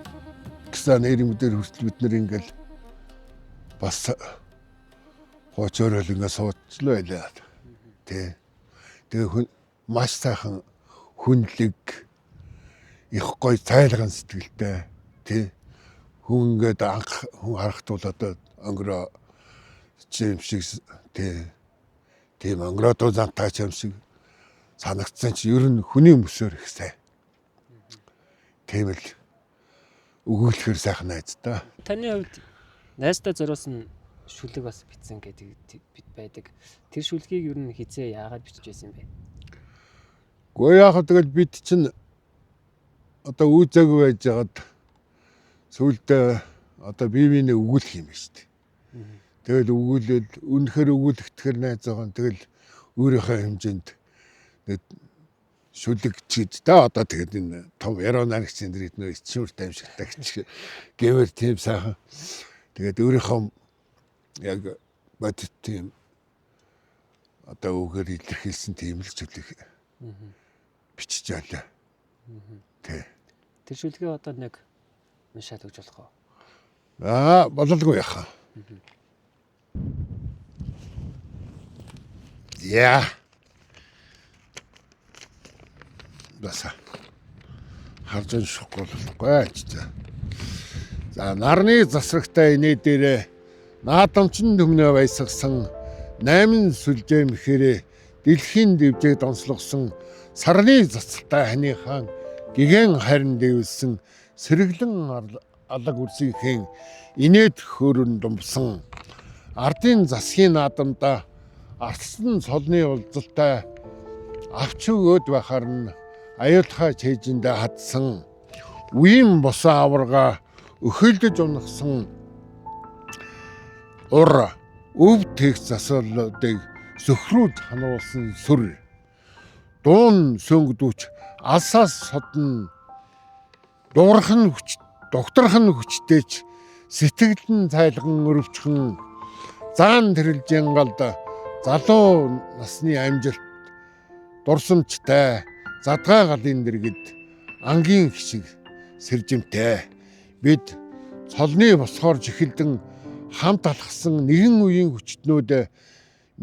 гэсэн нэрийн дээр хүртэл бид нар ингээд бас хоочорол ингээд суучлаа байлаа. Тэ тэгээ маш сайхан хүнлэг их гоё цайлган сэтгэлтэй тий хүн ингээд анх хүн харахт бол одоо өнгөрөө чим шиг тий тийм өнгөрөө дузантай юм шиг санагдсан чи ер нь хүний өмсөөр их сайн. Тийм л өгүүлэхээр сайхан найз да. Таны хувьд найздаа зориулсан шүлэг бас бичсэн гэдэг бид байдаг. Тэр шүлгийг ер нь хизээ яагаад бичижсэн бэ? Гэхдээ яг тэгэл бид чинь одоо үүзээгүй байжгаад сүүлдээ одоо бие биенээ өгүүлэх юм шүү дээ. Тэгэл өгүүлээд үнэхээр өгүүлэхтэйгэр найз байгаа. Тэгэл өөрийнхөө хэмжээнд шүлэг чиж та одоо тэгээд энэ том яруу наригчийн дэргэд нөө ичүүр таймшигтай гэх гэвэр тийм сайхан. Тэгээд өөрийнхөө яг бодит тийм одоо үгээр илэрхийлсэн тийм л шүлэг бичиж яалаа. Тэ. Тэр шүлгээ одоо нэг уншаад өгч болох уу? Бололгүй яхаа. Яа. Баса. Харж шоколдгүй ч. За нарны засрагтай инээ дээрээ наадамчин төмнөө баясгасан 8 сүлжээ мэхээрээ дэлхийн дэвжээд онцлогсон сарны цацалтай ханыхаан гигэн харин дэвсэн сэргэлэн алаг үрсийнхээ инээд хөөрөн думсан ардын засгийн наадамда арслан цолны уулзалтай авч өгөөд байхаар нь аюулхай чэйжиндээ хадсан үеийн босон аварга өхөлдөж унахсан ур өв тэгц засварлуудыг сөхрүүд хануулсан сүр дуун сөнгдүүч алсаас содн дуурхан хүч докторхан хүчтэйч сэтгэлэн цайлган өрөвчхөн заан тэрэлжэн галд залуу насны амжилт дурсамжтай задгай галын дэргэд ангийн хишиг сэржимтэй бид цолны босгоор жихэлдэн хамт алхсан нэгэн үеийн хүчтнүүд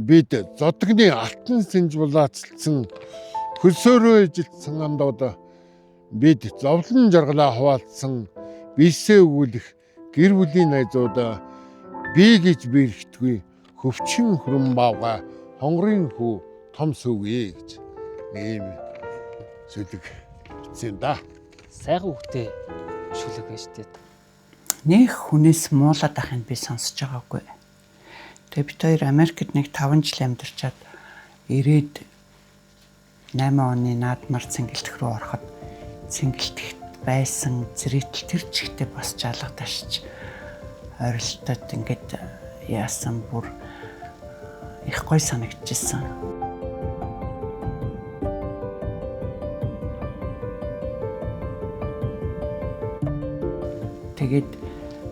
бид зодгны алтан сэнж булаацлсан хөлсөөрөө ижилтсэн амдууд бид зовлон жаргалаа хуваалцсан бисээ өгүүлэх гэр бүлийн найзууд би гэж бэрхтгүй хөвчин хөрөн баавга хонгорын хүү том сүвгээ гэж ийм шүлэг бичсэн да. Сайхан хөвгтэй шүлэг байж тээ. Нэг хүнээс муулаад ахыг би сонсож байгаагүй. Тэгээ бид хоёр Америкт нэг 5 жил амьдарчаад ирээд 8 оны наадмар цэнгэлдэх рүү ороход цэнгэлдэхт байсан зэрэгтэл тэр чигтээ бас жалга ташиж ойролтод ингээд яасан бүр их гой санагдчихсан. Тэгээд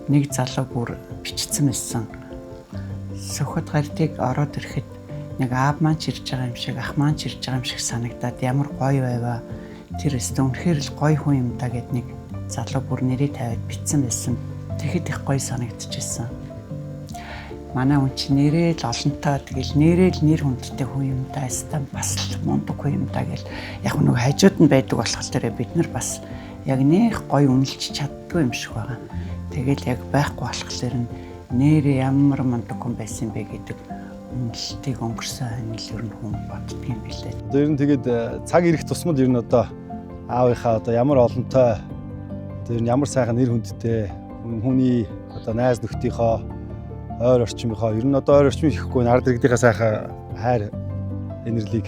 нэг залуу бүр бичсэн байсан. Сөхөд гардыг ороод ирэхэд нэг аав маань ч ирж байгаа юм шиг, ах маань ч ирж байгаа юм шиг санагдаад ямар гоё байваа. Тэр өстө үнэхээр л гоё хүн юм да гэд нэг залуу бүр нэрээ тавиад бичсэн байсан. Тэгэхэд их гоё санагдчихсан. Манай хүн чи нэрээ л олонтой тэгэл нэрээ л нэр хүндтэй хүн юм да, стан бас л мундаг хүн юм да гэл яг нэг хажууд нь байдаг болох тэрэ бид нар бас яг нэх гоё үнэлж чаддгүй юм шиг байгаа. Тэгэл яг байхгүй болохоор нэрээ ямар мундаг хүн байсан бэ гэдэг үнэлтийг өнгөрсөн ханил ер нь хүн боддөг юм билээ. Одоо ер нь тэгээд цаг ирэх тусмал ер нь одоо аавынхаа одоо ямар олонтой тэр ямар сайхан нэр хүндтэй хүний одоо найз нөхдийнхөө ойр орчмынхоо ер нь одоо ойр орчмын ихэхгүй ард иргэдийнхээ сайхан хайр энерлиг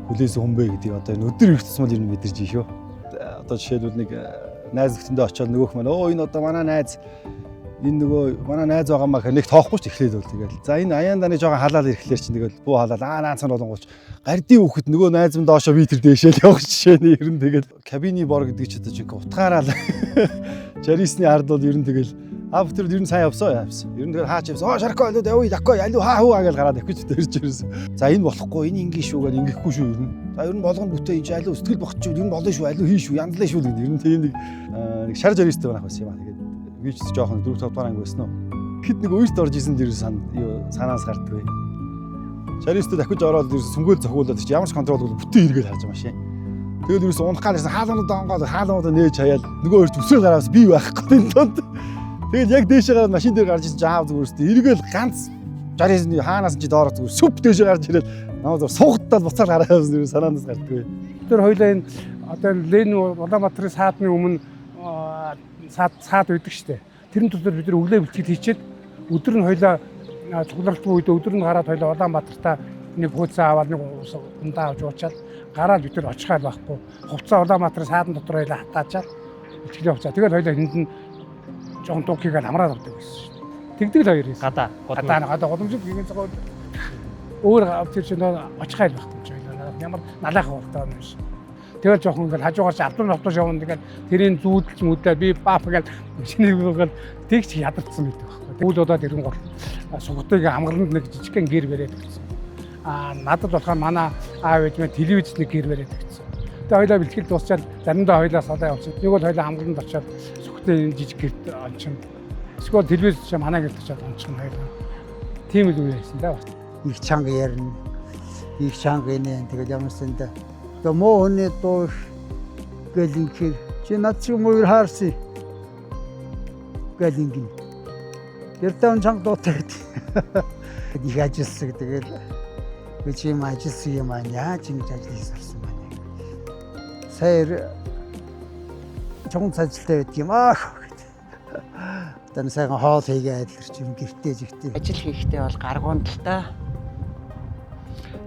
хүлээсэн хүн бэ гэдгийг одоо энэ өдөр ирэх тусмал ер нь мэдэрч ий шүү. Одоо жишээлбэл нэг найз нөхдөндөө очиод нөгөөх маань энэ одоо манай найз энэ нөгөө манай найз байгаа маа нэг тоохгүй ч эхлээд бол тэгэл. За энэ аяан даны жоохон халаал ирэхлээр чинь тэгэл буу халаал наацсан болонгоч гардийн хүүхэд нөгөө найз минь доошоо би тэр дээшээ л явах жишээ нь ер нь тэгэл кабины бор гэдэг ч одоо чинь утгаараа л жарисны ард бол ер нь тэгэл автор ер нь сайн явсан. Ер нь тэгэл хаач явсан. Шарко алуу давуу яко алуу хаа хуу гэж гараад авчих төрж ирсэн. За энэ болохгүй энэ ингийн шүү гэж ингэхгүй шүү ер нь. За ер нь болгоно бүтээ энэ алуу сэтгэл бохчих ер нь болно шүү алуу хийн шүү яндлаа шүү гэдэг. Ер нь тийм нэг шар жаристэй байх байсан юм аа. Тэгээд би ч жоохон 4-5 дугаар анги байсан уу. Хэд нэг өөрт орж исэн дэр санаас гарддаг вэ. Жаристэй дахиж ороод сүмгөөл зохиулаад чи ямар ч контролгүй бүтэн эргээд харж байгаа шээ. Тэгэл ерөөс унах гал ирсэн хаалганууд онгоод хаалгануудаа нээж хаяад нөгөө өрч өсрөл гараас би байхгүй энэ донд. Тэгэл яг дээшээ гараад машин дээр гарч ирсэн жаав зүгээрстэй эргээл ганц жарисны хаанаас чи доороо зүгээр сүп дээшээ гарч ирээд намайг суугаттал буцаар гараад явсан санаандас гарддаг вэ. Тэр хоёлаа энэ одоо Ленин Улаанбаатарын саадны өмнө саад үйдэг штэ. Тэрэн тусаар бид нар өглөө бэлтгэл хийчихэд өдөр нь хоёлаа цугларлтгүй үед өдөр нь гараад хоёлаа Улаанбаатартаа нэг хөөцөө аваад нэг ундаа авч уучаад гараад бид нар очихаар байхгүй. Хувцас Улаанбаатарын саадан дотор хоёлаа хатаачаад бэлтгэл явуулцаа. Тэгээд хоёлаа хэнд нь жоохон дуукигаар хамраад авдаг байсан шүү дээ. Тэгдэг л хоёр юм. Гадаа годомжид гинэн цагаа өөр тэр чинь очихаар байхгүй юм чинь. Ямар налайхан уртаа юм шиг. Тэгэл жоохон ингээл хажуугаар чи алдуу автош явна тэгэл тэрийн зүүдэлж мүдлээ би баф гэл шинийг гэл тэгч ядарсан байдаг байхгүй. Үйл удаад ирэн гол сугтыг амгаланд нэг жижигхэн гэр бариад гэсэн. Надад болохоор манай аав ээж минь телевизд нэг гэр бариад гэсэн. Тэгээ хоёлаа бэлтгэл дуусчаад заримдаа хоёлаа салаа явуулчих. Нэг бол хоёлаа амгаланд очиод сугтын жижиг гэрт ончин. Эсвэл телевиз чи манай гэрт очиод ончин хоёлаа. Тийм л үе байсан да. Их чанга ярина. Их чанга нэ тэгэл ямарсан да. Тэгээ муу хүний дуу гэл ингэхээр чи над шиг мөр хаарсан гэл ингэн. Тэр таун чанга дуутай гэдэг. Их ажилласан тэгэл би чи юм ажилласан юм аа чи ингэж ажил хийсэн байна. Саяр чон цажилтай байдаг юм аа. Тань сайхан хоол хийгээд адилэрч юм гэртээ жигтэй. Ажил хийхдээ бол гаргуунд л та.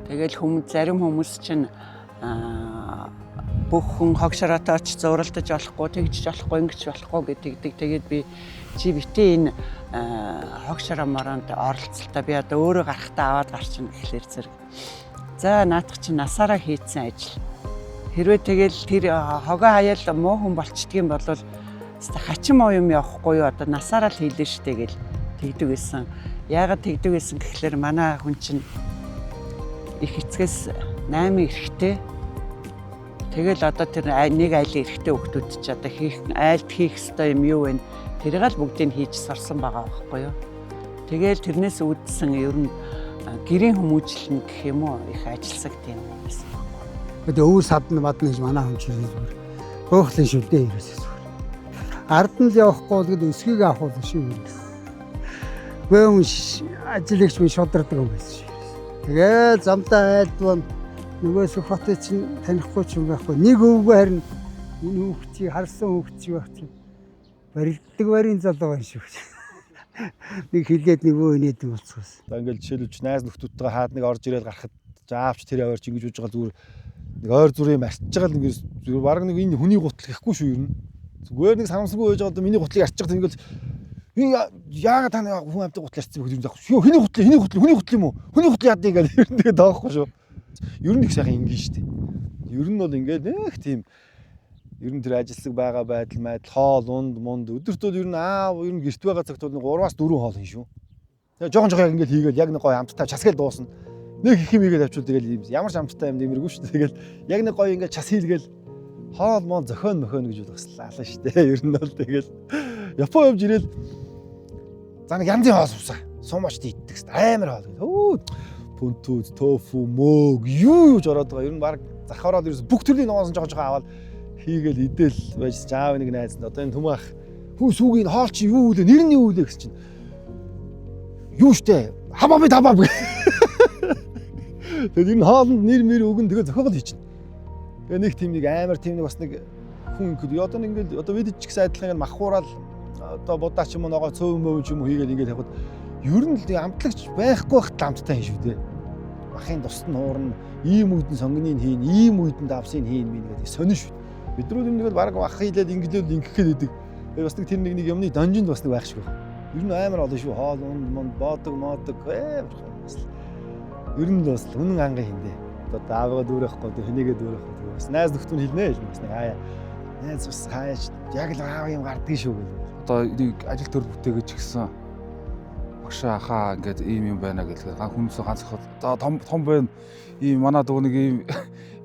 Тэгэл зарим хүмүүс чинь бүх хүн хогшороотой ч зуралдаж болохгүй, тэгж болохгүй, ингэж болохгүй гэдэг. Тэгээд би чи битээ энэ хогшороо моронд оролцолтой би одоо өөрөө гарахтаа аваад гарчин гэхлээр зэрэг. За наадах чи насаараа хийцэн ажил. Хэрвээ тэгэл тэр хогоо хаяал муу хүн болчдгийм бол хачин муу юм явахгүй юу одоо насаараа л хийлээ штэ гэл тэгдэг байсан. Яагаад тэгдэг байсан гэхлээр манай хүн чинь их эцгээс 8 эрэхтэй. Тэгэл одоо тэр нэг айлын эрэхтэй хүүхдүүд ч одоо айлд хийх ёстой юм юу вэ? Тэрийг л бүгдийг хийж сорсон байгаа байхгүй юу? Тэгэл тэрнээс үүдсэн ер нь гэрийн хүмүүжлэн гэх юм уу их ажилсаг тийм байсан байхгүй. Тэгээд өвөр садны бадна гэж манай хүн чинь зүгээр хөөхлөн шүлдээ ирээсээ зүгээр. Ард нь л явахгүй тэгээд өсгийг авах бол шүү. Бөөм ажиллагч минь шудардаг юм байсан шүү. Тэгээд замтаа айлдван нөгөө Сүхбаатар чинь танихгүй ч юм байхгүй. Нэг өвгөө харин энэ хүүхдийг харсан хүүхдийг байх чинь барилддаг барийн залуу байна шүү. Нэг хилээд нөгөө инээд юм болцгоос. За ингээл жишээлбэл найз нөхдүүдтэйгээ хаад нэг орж ирээд гарахад заавч тэр яваарч ингэж үж байгаа зүгээр нэг ойр зүрийн марчж байгаа л ингэж зүгээр баг нэг энэ хүний гутал гэхгүй шүү ер нь. Зүгээр нэг санамсангүй байж байгаа одоо миний гутлыг арчиж байгаа ингээл Яагаад та нэг хүн амтыг гутлаарцсан бэ гэдэг юм заахгүй. Хэний гутал юм уу? Хүний гутал яадыг ингээд ер нь тэгээд даахгүй шүү. Ер нь их сайхан ингийн шүү дээ. Ер нь бол ингээд нэг тийм ер нь тэр ажилслаг байгаа байдал хоол унд өдөртөө ер нь ер нь гэрт байгаа цагт бол 3-4 хоол хийн шүү. Тэгээ жоохон яг ингээд хийгээл яг нэг гоё амттай часгээл дуусна. Нэг их юм игээд авчвал тэгэл ямар ч амттай юм дэмэргүй шүү дээ. Тэгэл яг нэг гоё ингээд час хийлгээл хоол мон зохион гэж бодгослаа шүү дээ. Ер нь бол тэгэл Япон явж ирэл за нэг янзын хоол сувсаа. Сумачд иддэг хэвээр амар хоол. Пунтуз, тофу, мөг юу ороод байгаа. Ер нь баг захаараад ерөөс бүх төрлийн ногоон жоохон аваад хийгээл идэл байж жаав нэг найз нь одоо энэ түмээх хүү сүүгийн хоол чи юу вэ? Нэр нь юу вэ гэж чинь. Юу штэ? Хабаб. Тэгээд энэ хоолнд нэр өгөн тэгээ зохиогод хийчихнэ. Тэгээ нэг тийм нэг амар тийм нэг бас нэг хүн ингэдэг. Одоо нэг ингээд одоо видео ч гэсэн адилхан махуурал одоо будаа ч юм уу ногоо цөв мөв ч юм уу хийгээл ингээд явахад ер нь л амтлагч байхгүй байхад амттай юм шүү дээ. Махын тусад нь уурна, ийм үйдэн сонгоныг хийн, ийм үйдэн давсыг хийн гэдэг сонин шүү. Бидрүүд юм нэг бол баг мах хийлээд ингээд ингэхэд идэг. Бас нэг тэр нэг юмны донжинд бас нэг байх шиг байна. Ер нь амар олон шүү. Хоол унд боодог амар бас. Ер нь бас үнэн анга хиндэ. Одоо даавга дүүрэхгүй, хэнийгээ дүүрэхгүй. Бас найз нөхдөд хэлнэ л бас нэг хаяа. Найз бас хаяач яг л аав юм гардыг шүү гэл. Одоо нэг ажил төр бүтээгэж гисэн багшаа хаа ингээд ийм юм байна гэлээ. Хүмүүсээ ганц хол том байна. Ийм манай дүү нэг ийм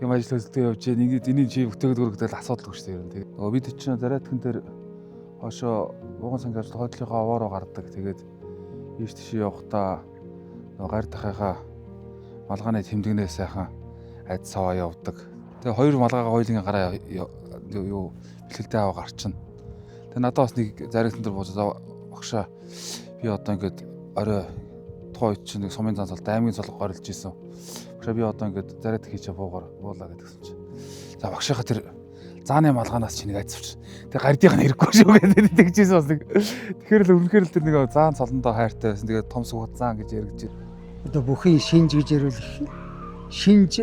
юм ажил хөдөлтөд явж байна. Ингээд энийг чи бүтээгдэхүүн гэдэг асуудал өгч тийм. Тэгээд нөгөө бид чинь зарайтхан дээр хошоо уган сангийн ажил хойдлынхаа овоороо гардаг. Тэгээд ийш тийш явахдаа нөгөө гар дахыхаа малгааны тэмдэгнээс сайхан айд саваа явдаг. Тэгээ хоёр малгайгаа хоёулын гараа юу бэлгэлтэй аваа гарчна. Тэгээ надад бас нэг зарайтхан дээр буужаа багшаа би одоо ингээд орой тухайн үед чинь нэг сумын зан цолд аймгийн цолго горилж исэн. Багшаа би одоо ингээд зарайт хийчээ буулаа гэдгсэн чинь. За багшаахаа тэр зааны малгаанаас чи нэг айцвч. Тэгээ гардыг нь хэрэггүй шүү гэдэг тэгжсэн бас нэг. Тэгэхээр л үнэхээр л тэр нэг заан цолондоо хайртай байсан. Тэгээ том суугат заан гэж яригдж. Одоо бүхий шинж гэж ярил шинж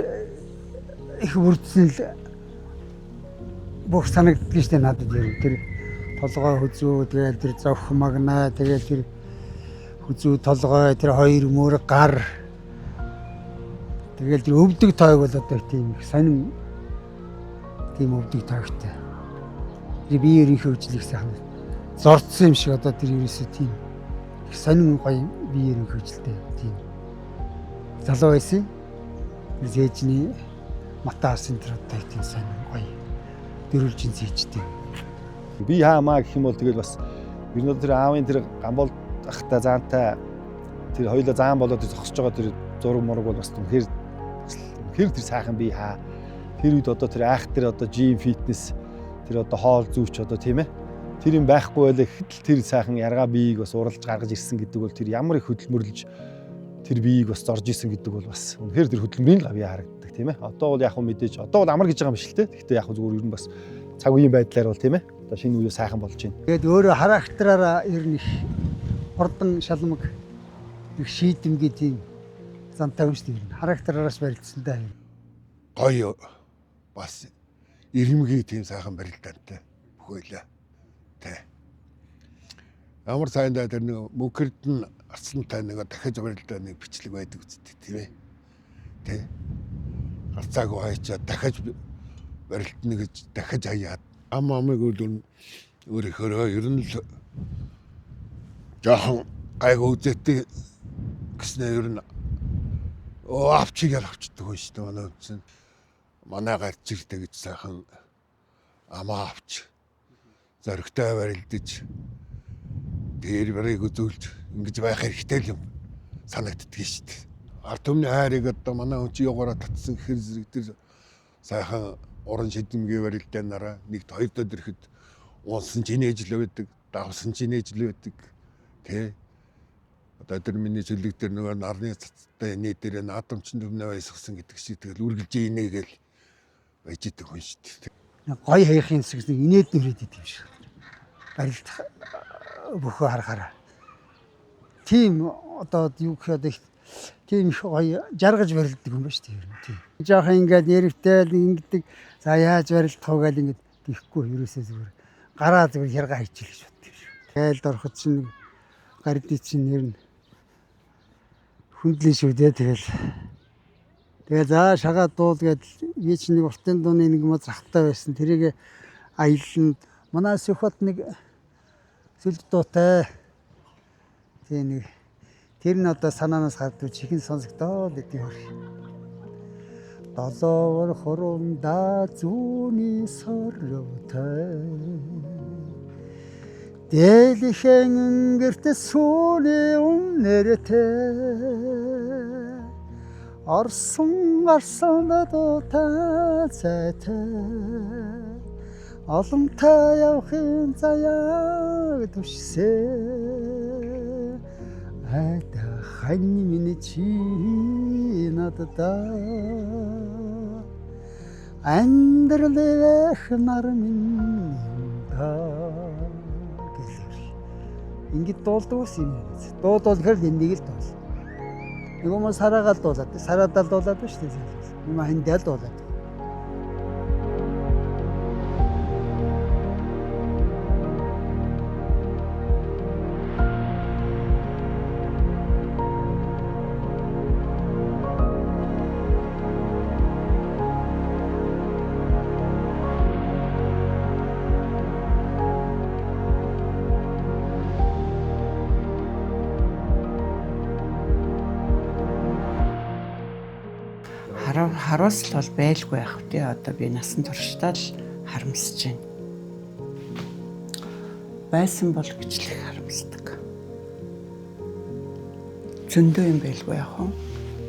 их бүрдсэн л бүх санагддаг шүү дээ надад ярив. Тэр толгой хүзүү тэгээд тэр зовх магнаа тэгээд тэр хүзүү толгой тэр хоёр мөр гар тэгээд тэр өвдөг тойг бол одоо тийм их сонин тийм өвдөг тойгтой. Тэр биеийн хөвжлийг сайхан зорцсон юм шиг одоо тэр ерөөсөө тийм их сонин гоё биеийн хөвжлтэй тийм залуу байсан. Зээжний матаасын тэр одоо тийм сонин гоё дөрвөлжин зээжтэй. Би хаамаа гэх юм бол тэгэл бас ер нь тэр аавын тэр гамбол ахтай заантай тэр хоёулаа заан болоод зогсож байгаа тэр зураг мураг бол бас үнэхээр тэр сайхан би хаа. Тэр үед одоо тэр айх тэр одоо жим фитнес тэр одоо хоол зүүч одоо тийм ээ. Тэр юм байхгүй байлаа гэхэд тэр сайхан яргаа биеийг бас уралж гаргаж ирсэн гэдэг бол тэр ямар их хөдөлмөрлөж тэр биеийг бас зорж исэн гэдэг бол бас үнэхээр тэр хөдөлмөрийн гавь харагддаг тийм ээ. Одоо бол яг хөө мэдээж одоо бол амар гэж байгаа юм биш л те. Гэхдээ яг хөө зүгээр ер нь бас цаг үеийн байдлаар бол тийм ээ. Одоо шинэ үеэ сайхан болж байна. Тэгээд өөрөө характераараа ер нь их хурдан шалмаг их шийдэмгий тийм зантай юм шүү дээ. Характераараас барилдсан даа. Гоё бас ирэмгий тийм сайхан барилдаантай бүхэлээ. Тэ. Ямар сайндаа тэр нэг мөнхөрд нь арслантай нэг дахиж барилдаа нэг бичлэг байдаг үсттэй тийм ээ. Тэ. Гарцааг хайчаа дахиж барилдна гэж дахиж хаяад амыг өлөн өөрөөр ер нь л жоохон гайгүй үзээтэй гэснээр ер нь авчигаар авчдаг хүн шүү дээ манай үсэн. Манай гарч ирдэг гэж сайхан амаа авч зоригтой барилдаж дээр барыг үзүүлж ингэж байх хэрэгтэй юм санагддаг шүү дээ. Ард түмний хайрыг одоо манай хүн чи яваараа татсан хэр зэрэг тэр сайхан уран шидэмгийн барилдаанаараа нэгд хоёр доод ирэхэд унсан жинэжл байдаг, давсан жинэжл байдаг. Тэ. Одоо тэр миний цөлөг дээр нөгөө нарны цацтай нэ дээр наадамчин төмнөө байсгсан гэдэг шиг тэгэл үргэлж инээгээл байж идэг хүн шүү дээ. Гой хайхын хэсэг нэг инээд нүрээд идэв юм шиг. Барилт бөхөө харахаараа. Тим одоо юу гэхэд тийм гоё жаргаж барилддаг юм ба шүү дээ. Тийм. Жаахан ингээд нэрвтэй ингэдэг за яаж барилдах вэ гэл ингээд тийхгүй ерөөсөө зүгээр гараа зүгээр хяргаа хийчихэл гэж боддог юм шүү. Айлд ороход чинь гаридны чинь нэр нь хүндлэн шүү дээ. Тэгээ за шагаа дуул гэдэл би чинь нэг уртын дууны нэг маз ахтай байсан. Тэрийг аялланд манай Сүхбат нэг сүлд дуутай. Тэгээ нэг тэр нь одоо санаанаас гардгүй чихэн сонсогдоод идэв. Долоор хоромда зүүнний сорвтой Дэлхийн өнгөрт сүүний үнэртэй Орсон дуутай зайтай Олонтой явахын заяаг түшсэ Айда хань миний чи надад Амьдралэх нар минь Ингээд дуулдаг ус юм. Дуудвал хэр энийг л дуул. Нэг юм сараагаал дуулаад, сараадал дуулаад ба шүү дээ. Юм хандяал дуулаад. Харуусл бол байлгүй явах тий одоо би насан туршдаа л харамсаж байна. Байсан бол гэж л харамсдаг. Зөндөө юм байлгүй явах уу.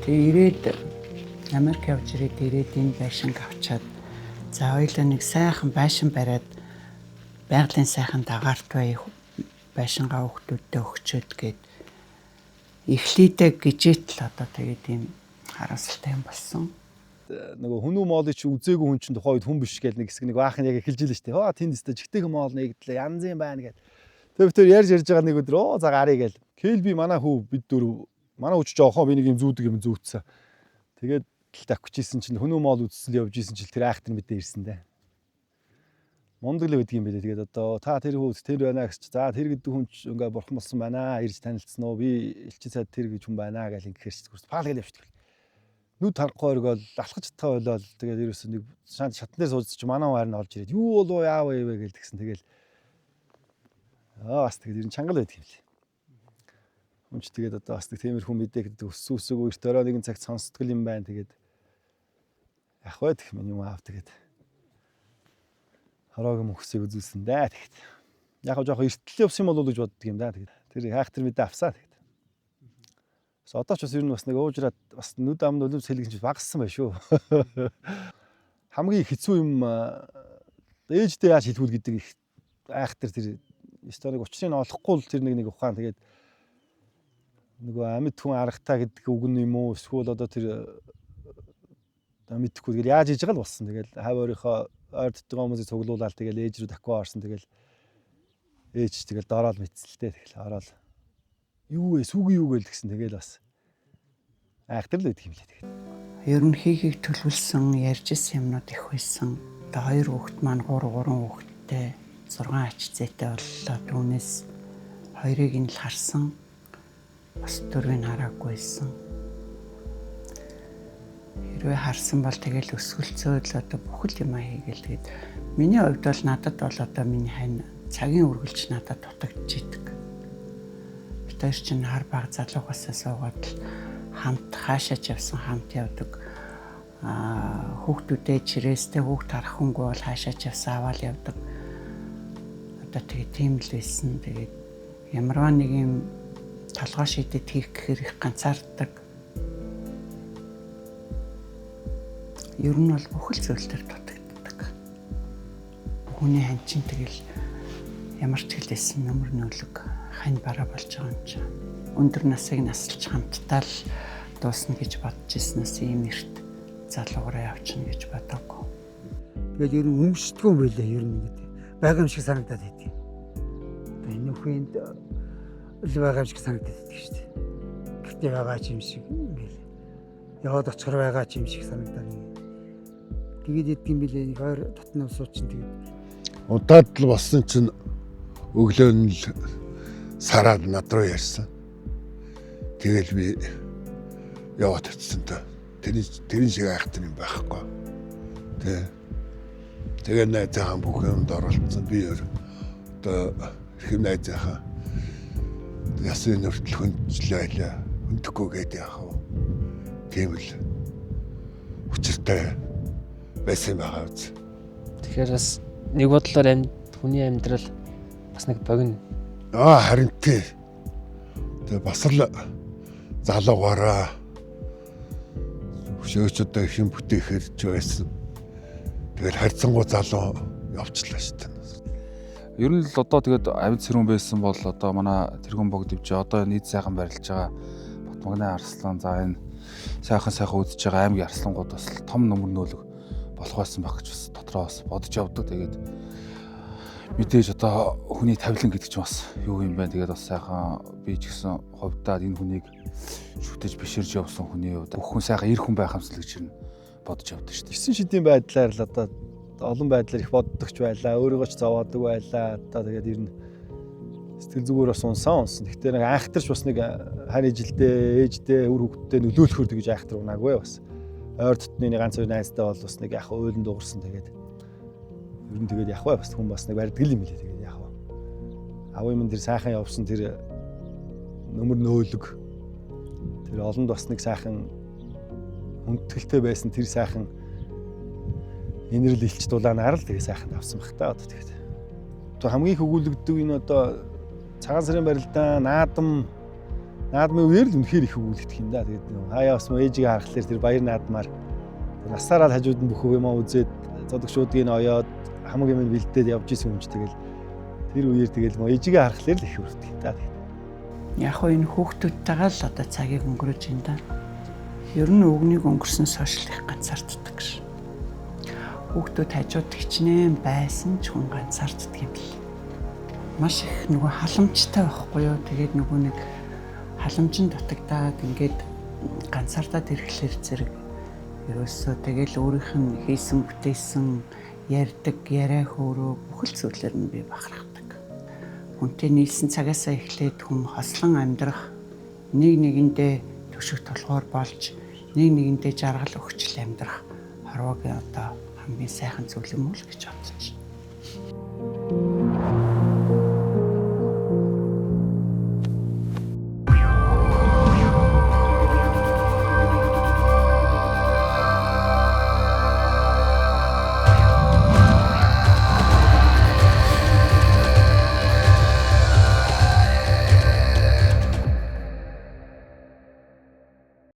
Тэгээ ирээд Америк явж ирээд энэ байшинг авчаад за хоёлаа нэг сайхан байшин бариад байгалийн сайхан дагаарт бай байшингаа хүүхдүүдтэй өгчөөд гээд эхлээдээ гижэт л одоо тэгээд ийм харамсалтай юм болсон. Нөгөө хүнүү моолыг чи үзээгүй хүн чинь тухайд хүн биш гэл нэг хэсэг нэг баахан яг эхэлж илээ штэ. Хоо тэнд өстө жигтэйхэн моол нэгдлээ янз юм байна гэл. Тэгээ битэр ярьж байгаа нэг өдөр оо за гарыг гэл. Кэлби манай хүү бид дөрөв манай хүч жоохоо би нэг юм зүүдэг юм зүүцсэн. Тэгээд л тавьчихсэн чинь хүнүү моол үзсэл явж исэн чинь тэр айхтар мэдээ ирсэн дээ. Мундаг л байдаг юм байлээ. Тэгээд одоо та тэр хүү тэр байна гэж за тэр гэдэг хүн ингээ бурхан болсон байна ирж танилцсан уу би элчин сайд тэр гэж хүн байна гэл ингэхээр ч паал гэл явчихдаг. Нүд харахгүй оргол алхаж чадхаа болол тэгээд ерөөсөө нэг шатан дээр сууж чи манай хайр нь олж ирээд юу болов яав вэ гэл тэгсэн тэгэл бас тэгээд ер нь чангал байдаг юм лээ. Хүн ч тэгээд одоо бас тиймэрхүү мэдээ гэдэг өссөөсөөгөө эрт орой нэгэн цагт сонсдгол юм байна тэгээд ах вэ гэх юм аав тэгээд хороогийн мөхсийг үзүүлсэн дээ тэгээд яг жоох эртэл явсан юм болов уу гэж боддөг юм да тэгээд тэр хайхтар мэдээ авсаа тэгээд одоо ч бас ер нь бас нэг уужраад бас нүд ам нулимс хэлгэн чи багассан байх шүү. Хамгийн хэцүү юм ээждээ яаж хэлбэл гэдэг их айхтар тэр историк учрыг олохгүй л тэр нэг ухаан тэгээд нөгөө амьд хүн аргатаа гэдэг үг юм уу эсвэл одоо тэр мэдхгүй тэгэл яаж хийж байгаа л болсон. Тэгэл хав өөрийнхөө ойр дотны хүмүүсийг цуглуулаад тэгэл ээж рүү дахиад орсон тэгэл ээж тэгэл дороод мэдсэлтэй тэгэл ороод юу вэ сүг юу гээл гэсэн тэгэл бас айхтар л байдаг юм лээ тэгээд. Ерөнхийдөө төлөвлөсөн ярьж исэн юмнууд их байсан. Одоо 2 хүүхэд маань 3 хүүхэдтэй 6 ач зээтэй боллоо. Түүнээс 2-ыг нь л харсан. Бас 4-ыг хараагүйсэн. Хэрвээ харсан бол тэгэл өсгөлцөөл одоо бүхэл юм хийгээл тэгээд миний хувьд бол надад бол одоо миний хань цагийн үргэлж надад дутагдж идэг. Тэр чинь хар баг залуугасаа суугаад хамт хаашаач явсан хамт явдаг. Хүүхдүүдээ чирээстэй хүүхд харах хүнгүй бол хаашаач явсан аваад явдаг. Одоо тэгээ тийм л байсан. Тэгээд ямарваа нэг юм толгой шидэд хийх гэхээр их ганцаарддаг. Ер нь бол бүхэл зүйлээр дутагддаг. Хүний хань чинь тэгэл ямар ч хэлсэн нөмөр нөлөг хань бараа болж байгаа юм чинь. Өндөр насыг насалж хамтдаа л дуусна гэж бодож ирснээс ийм эрт залуугаараа явчихна гэж бодоогүй. Тэгэл ер нь өмсдгөө байлаа ер нь ингэдэг. Байгаа юм шиг санагдаад байдаг. Одоо энэ хүнд л байгаа юм шиг санагдаад байдаг шүү дээ. Гэхдээ байгаа юм шиг ингээл яваад очихор байгаа юм шиг санагдаад ингэ. Тэгээд идэг юм билээ хоёр татнаа суучин тэгээд удаад л болсон чинь өглөө нь л сараад над руу ярьсан. Тэгэл би яваад очсон та. Тэрийн шиг айхтар юм байхгүй. Тэгээ найзаахан бүх юмд оролцсон. Би одоо хэрэг найзаахан ясын нөртөл хүндлээ хүндэхгүй гэдэг яах вэ? Тийм л хүчтэй байсан байгаа үз. Тэгэхээр бас нэг бодлоор хүний амьдрал бас нэг богино. Харин тий. Тэгээ бас л залуугаараа өшөөч одоо хэн бүтээх хэрж байсан. Тэгэл харьцангуй залуу явчлаа шүү дээ. Ер нь л одоо тэгээд амьд сэрүүн байсан бол одоо манай тэргүүн богдөвч одоо нийт сайхан барилж байгаа Батмагны Арслан за энэ сайхан үзэж байгаа аймгийн арслангууд бас том нөмөр нөөлөг болох байсан байх гэж бас дотроо бас бодож явдаг. Тэгээд мэдээж одоо хүний тавилан гэдэг чинь бас юу юм бэ? Тэгээд бас сайхан би ч гэсэн хувьдаа энэ хүнийг шүтэж биширж явсан хүний хувьд бүх хүн сайхан эр хүн байх юмсэл гэж бодож явдаг шүү дээ. 9 шидийн байдлаар л одоо олон байдлаар их боддогч байлаа. Өөрийгөө ч зовоодаг байлаа. Одоо тэгээд ер нь сэтгэл зүгээр бас унсан. Гэхдээ нэг айхтарч бас нэг харин жилдээ ээждээ үр хөвгтдээ нөлөөлөхөр тэгж айхтар унаагүй бас. Ойр дотны ганц хоёр найзтай бол бас нэг яг уйлан дуурсан тэгээд ер нь тэгээд яг бас хүн бас нэг барьдаг юм лээ тэгээд яг. Аваа юм тэр сайхан явсан тэр нөмөр нөөлөг тэр олонд бас нэг сайхан хүндэтгэлтэй байсан тэр сайхан инэрл илч дулаанаар л тэгээ сайхан авсан баг та одоо тэгээд. Одоо хамгийн хөвгүүлэгдэг энэ одоо цагаан сарын барилдаан наадмын үеэр л үнэхээр их хөвгүүлэгдэх юм да. Тэгээд хаяа бас ээжигээ харахлаар тэр баяр наадмаар насаараа хажууд нь бүх юмаа үзээд зодогчуудыг оёод хамаг юм бэлдээд явж исэн юм чи тэгэл тэр үеэр тэгэл ээжигээ харахлаар л их хүрдэг юм да. Яг хоо энэ хүүхдүүдтэйгээ л одоо цагийг өнгөрөөж юм да. Ер нь өгнийг өнгөрсөн сошиал их ганцаарддаг ш. Хүүхдүүд хажууд хичнээн байсан ч хүн ганцаарддаг юм л. Маш их нөгөө халамжтай байхгүй юу? Тэгээд нөгөө нэг халамжинд дутагдаад ингээд ганцаардаад ирэхлээр зэрэг ерөөсөө тэгэл өөрийнх нь хийсэн бүтээсэн ярьдаг яриа хөөрөө бүх л зүйлээр нь би бахархдаг. Хүнтэй нийлсэн цагаасаа эхлээд хүн хослон амьдрах нэг нэгэндээ төшөх толгоор болж нэг нэгэндээ жаргал өгчл амьдрах хорвогийн одоо хамгийн сайхан зүйл юм уу л гэж бодож байна.